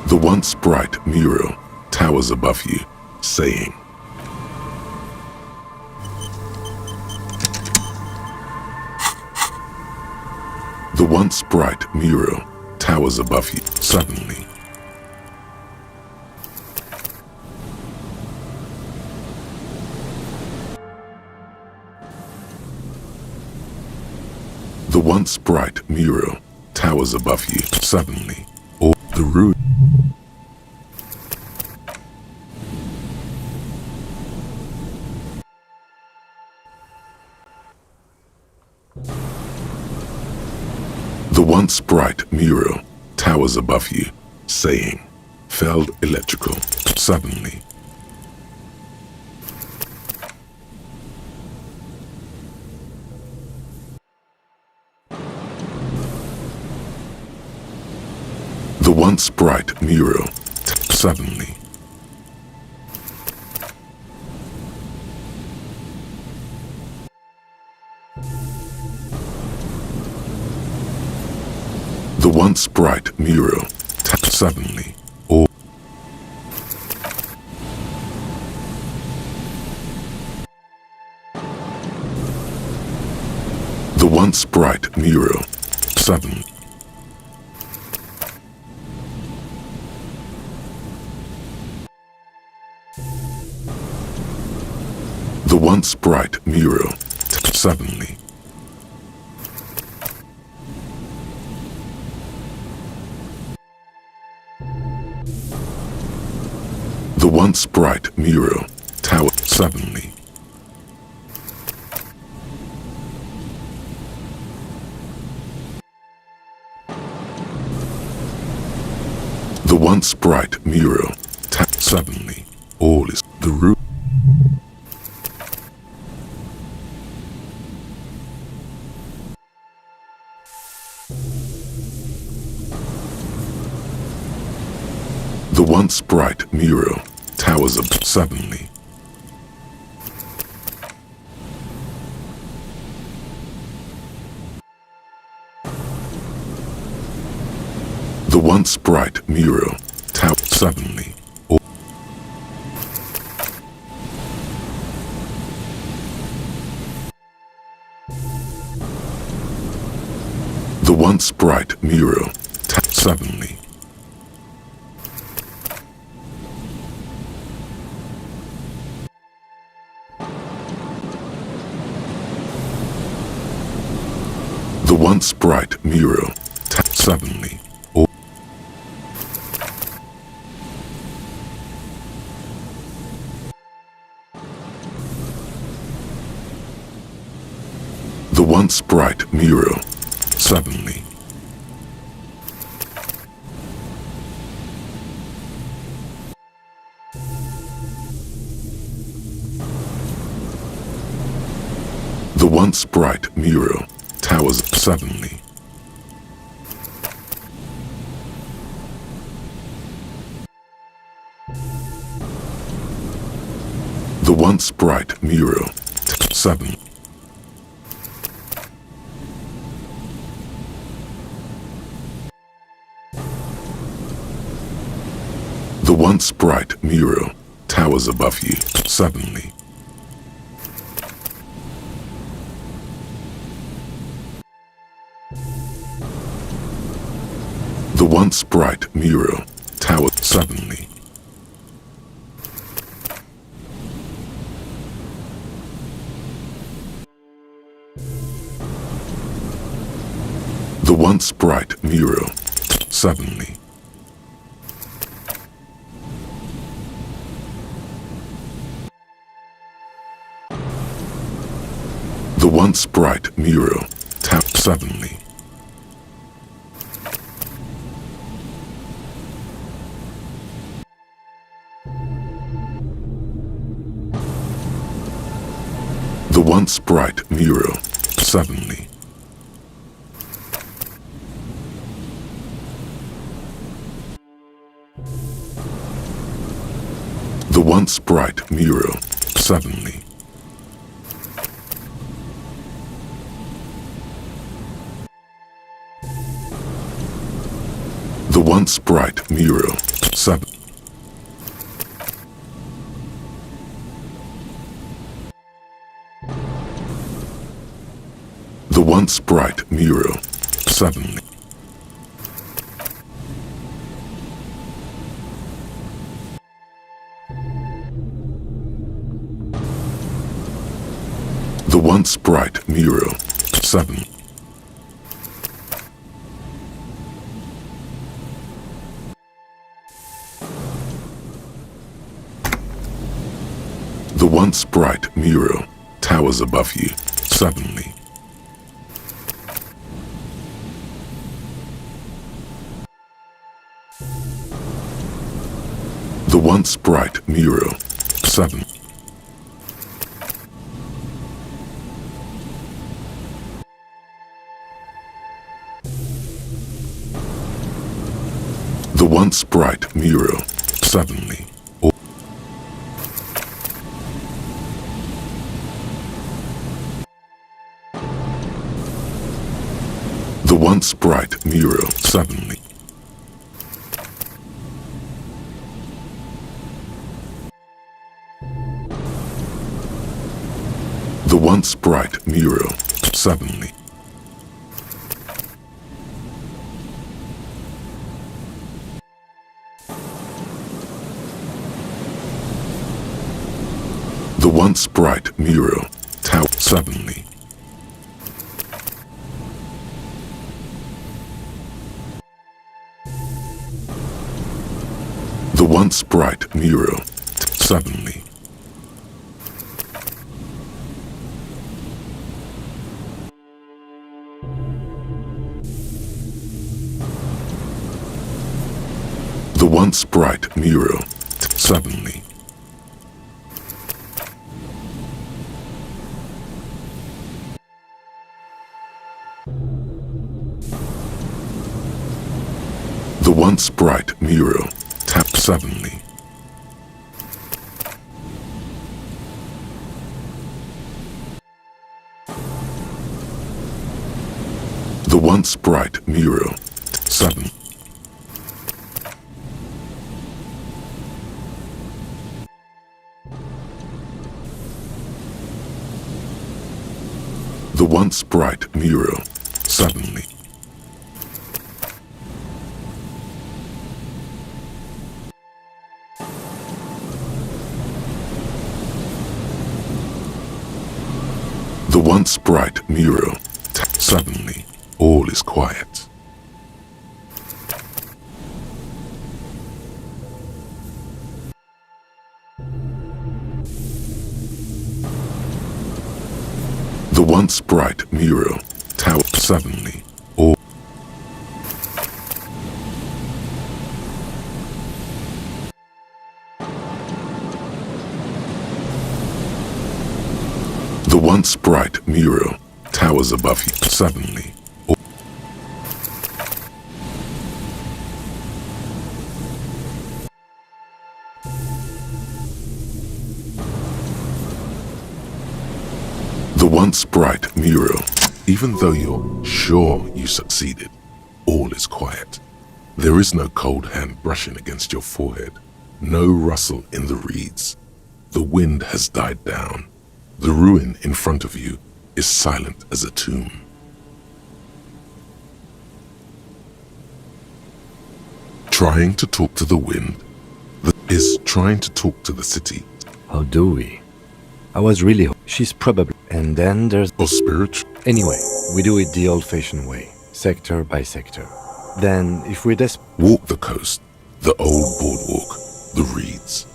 S2: The once bright mural towers above you, saying, the once bright mural towers above you suddenly. The once bright mural towers above you suddenly, or the root. The once bright mural towers above you, saying, felled electrical, suddenly. The once bright mural, suddenly. The once bright mural, suddenly, or the once bright mural, suddenly. The once bright mural, suddenly. once bright mural tower suddenly. The once bright mural suddenly. All is the root. The once bright mural towers up suddenly. The once bright mural tower suddenly. The once bright mural suddenly. The once bright mural suddenly. The once bright mural suddenly. The once bright mural towers suddenly. The once bright mural suddenly. The once bright mural towers above you suddenly. The once bright mural towers suddenly. The once bright mural suddenly. The once bright mural suddenly. The once bright mural suddenly. The once bright mural suddenly. The once bright mural suddenly. The once bright mural suddenly. The once bright mural suddenly. The once bright mural towers above you suddenly. The once bright mural suddenly. The once bright mural suddenly. The once bright mural suddenly. The once bright mural suddenly. The once bright mural tower suddenly. The once bright mural suddenly. The once bright mural suddenly. The once bright mural tapped suddenly. The once bright mural suddenly. The once bright mural suddenly. The once bright mural suddenly all is quiet. The once bright mural tower suddenly all. The once bright mural towers above you suddenly. The once bright mural, even though you're sure you succeeded, all is quiet. There is no cold hand brushing against your forehead, no rustle in the reeds. The wind has died down. The ruin in front of you is silent as a tomb. Trying to talk to the wind is trying to talk to the city.
S4: How do we? I was really. She's probably. And then there's.
S2: Or spiritual.
S4: Anyway, we do it the old-fashioned way, sector by sector. Then, if we're
S2: Walk the coast, the old boardwalk, the reeds.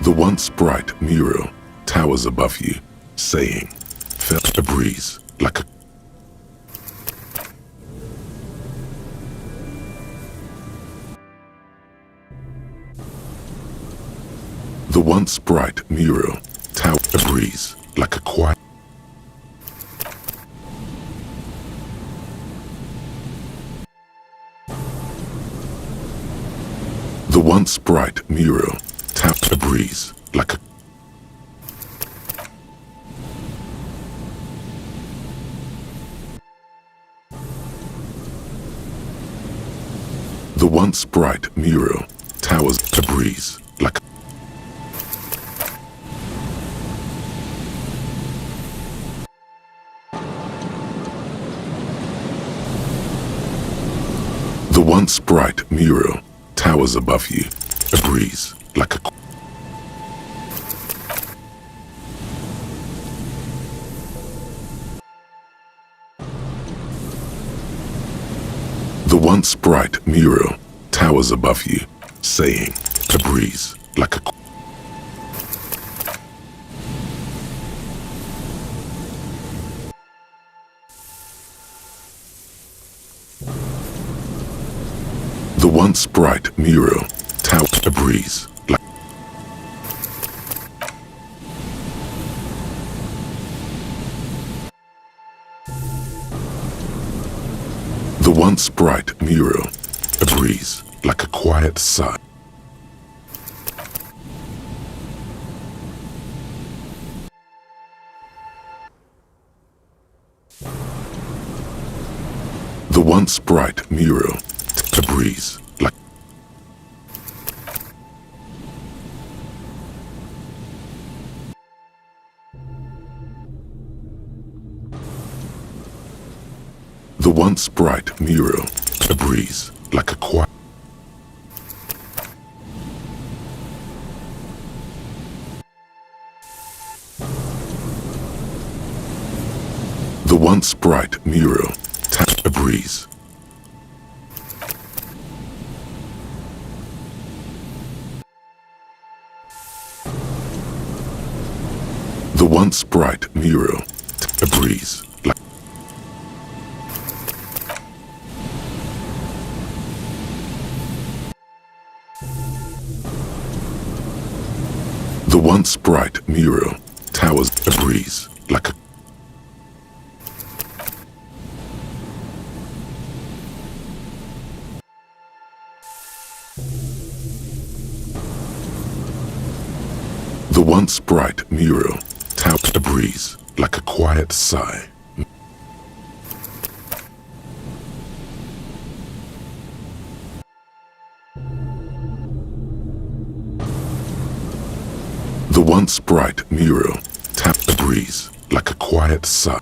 S2: The once bright mural towers above you, saying, felt a breeze like a. The once bright mural towers a breeze like a quiet. The once bright mural tapped a breeze like a. The once bright mural towers a breeze like a. The once bright mural towers above you, a breeze like a. The once bright mural towers above you, saying, a breeze like a. The once bright mural towers a breeze like. The once bright mural, a breeze like a quiet sigh. The once bright mural, a breeze like. The once bright mural, a breeze like a quiet. The once bright mural tapped a breeze. The once bright mural, a breeze. The once bright mural towers a breeze like a The once bright mural towers a breeze like a quiet sigh. The once bright mural tapped the breeze like a quiet sigh.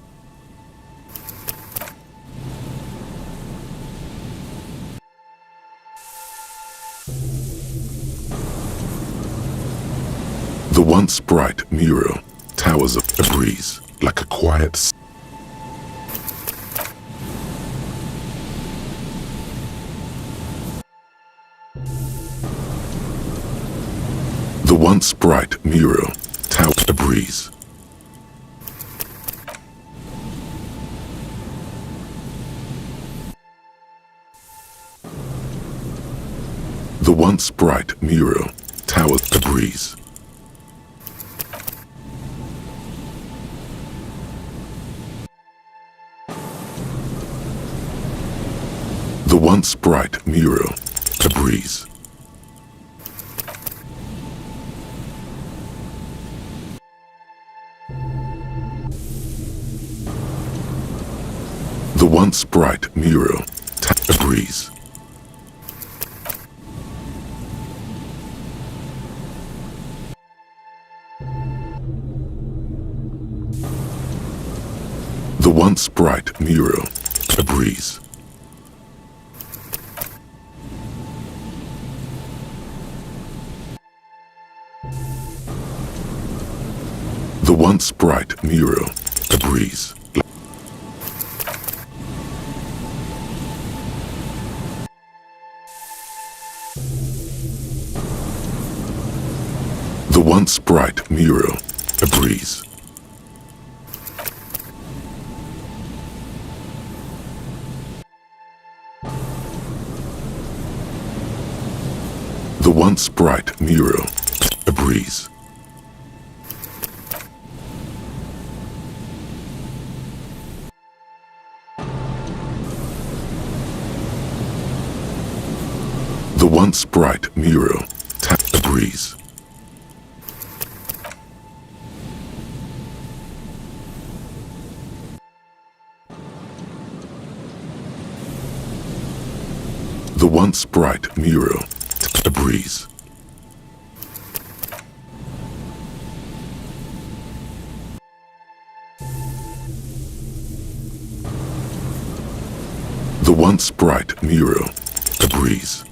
S2: The once bright mural towers up a breeze like a quiet sigh. The once bright mural towers a breeze. The once bright mural towers a breeze. The once bright mural a breeze. The once bright mural tapped a breeze. The once bright mural a breeze. The once bright mural a breeze. The once bright mural a breeze. The once bright mural a breeze. The once bright mural tapped a breeze. The once bright mural tapped a breeze. The once bright mural a breeze.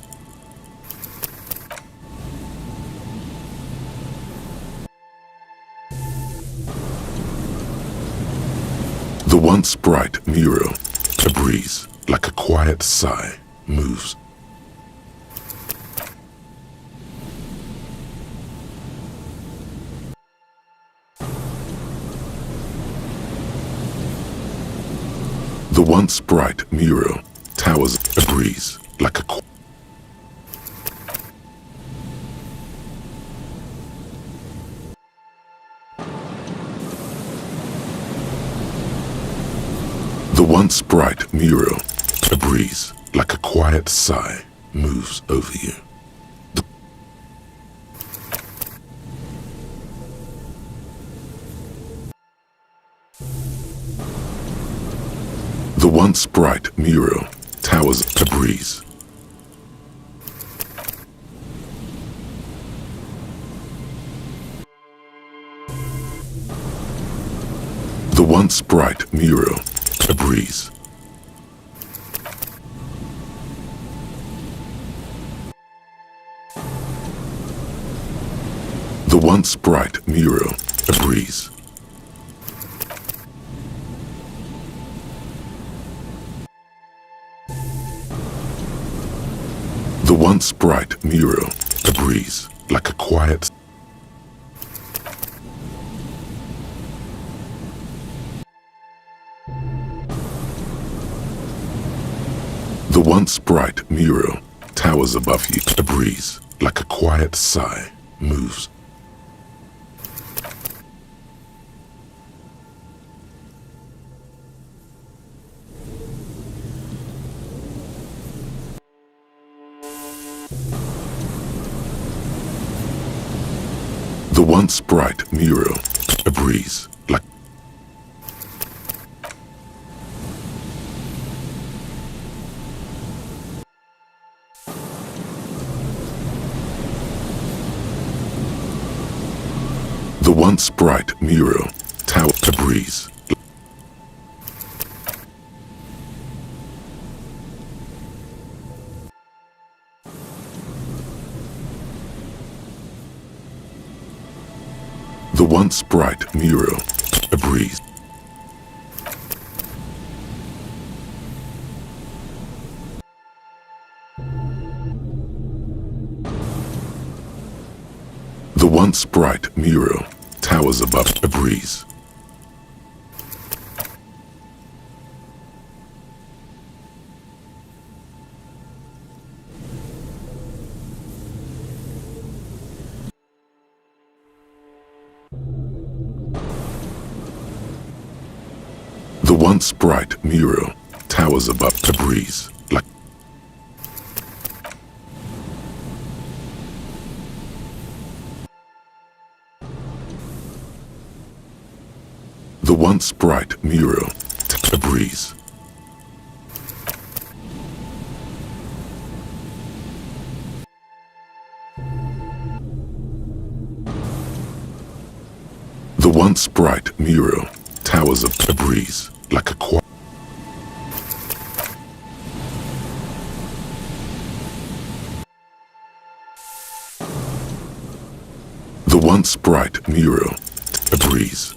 S2: The once bright mural a breeze like a quiet sigh moves. The once bright mural towers a breeze like a The once bright mural a breeze like a quiet sigh moves over you. The once bright mural towers a breeze. The once bright mural a breeze. The once bright mural a breeze. The once bright mural, a breeze, like a quiet. The once bright mural towers above you. A breeze, like a quiet sigh, moves. The once bright mural, a breeze, like. The once bright mural tower, a breeze. The once bright mural, a breeze. The once bright mural towers above. A breeze. The once bright mural towers above. A breeze, like. The once bright mural, a breeze. The once bright mural towers above. A breeze, like a quiet. The once bright mural, a breeze.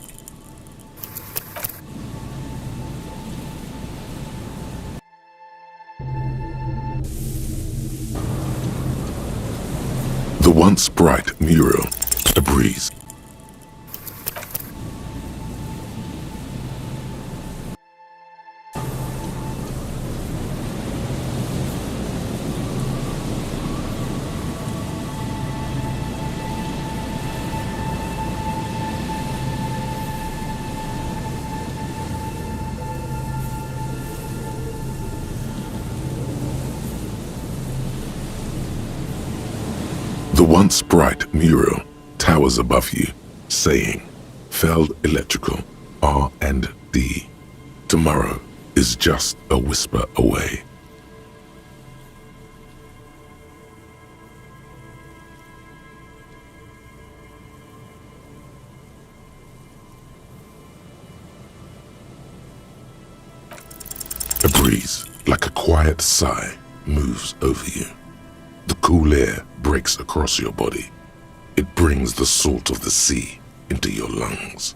S2: The once bright mural, a breeze. The once bright mural towers above you, saying, Feld Electrical, R&D. Tomorrow is just a whisper away. A breeze, like a quiet sigh, moves over you. The cool air breaks across your body. It brings the salt of the sea into your lungs.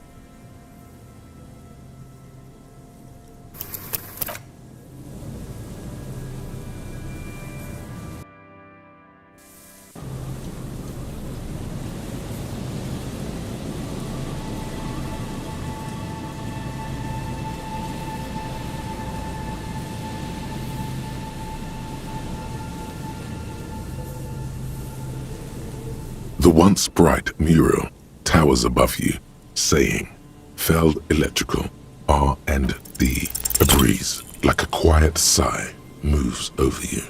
S2: The once bright mural towers above you, saying, Feld Electrical, R&D. A breeze, like a quiet sigh, moves over you.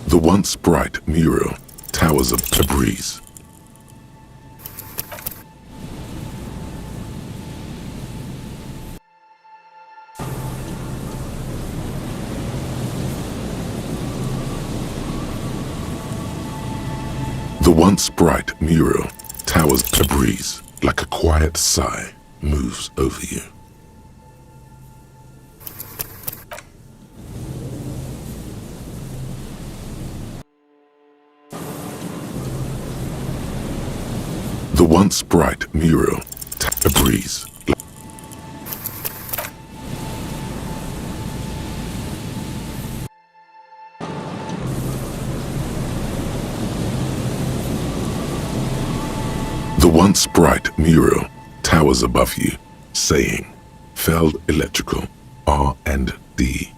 S2: The once bright mural towers above. A breeze. The once bright mural towers. A breeze, like a quiet sigh, moves over you. The once bright mural, a breeze. The once bright mural towers above you, saying, Feld Electrical, R&D.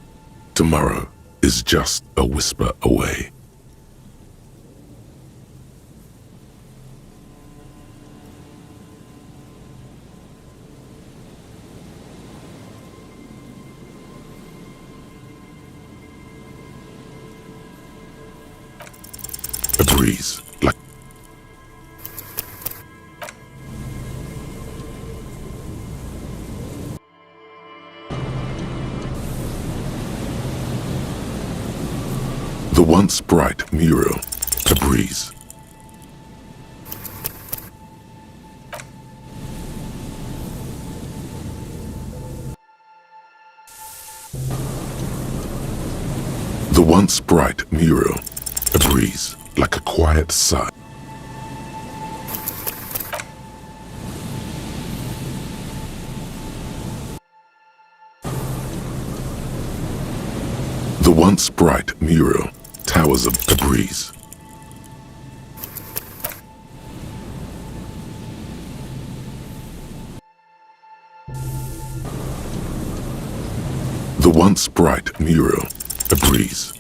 S2: Tomorrow is just a whisper away. A breeze like the once bright mural, a breeze. The once bright mural, a breeze, like a quiet sigh. The once bright mural towers a breeze. The once bright mural, a breeze.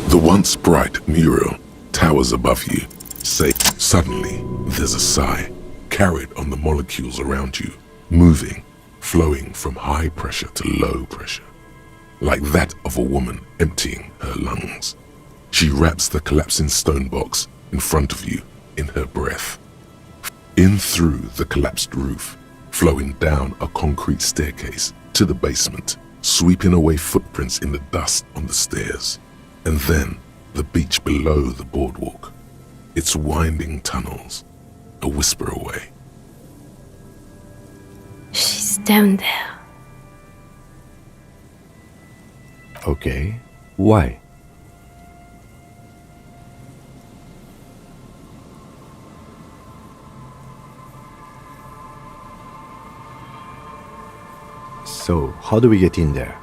S2: The once bright mural towers above you. Say, suddenly there's a sigh, carried on the molecules around you, moving, flowing from high pressure to low pressure, like that of a woman emptying her lungs. She wraps the collapsing stone box in front of you in her breath. In through the collapsed roof, flowing down a concrete staircase to the basement, sweeping away footprints in the dust on the stairs. And then the beach below the boardwalk, its winding tunnels, a whisper away.
S7: She's down there.
S4: Okay, why? So, how do we get in there?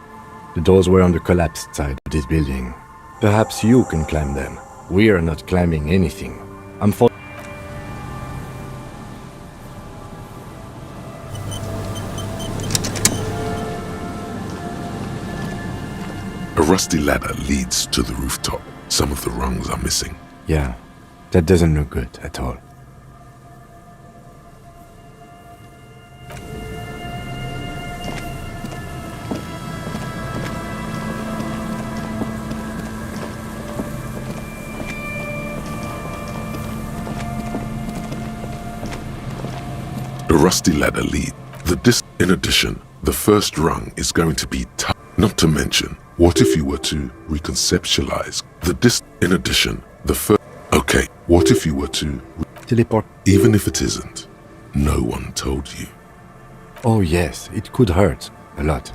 S4: The doors were on the collapsed side of this building. Perhaps you can climb them. We are not climbing anything. I'm for.
S2: A rusty ladder leads to the rooftop. Some of the rungs are missing.
S4: Yeah, that doesn't look good at all.
S2: The rusty ladder lead. In addition, the first rung is going to be tough. Not to mention, what if you were to reconceptualize in addition, the first. Okay, what if you were to
S4: Teleport.
S2: even if it isn't? No one told you.
S4: Oh yes, it could hurt a lot.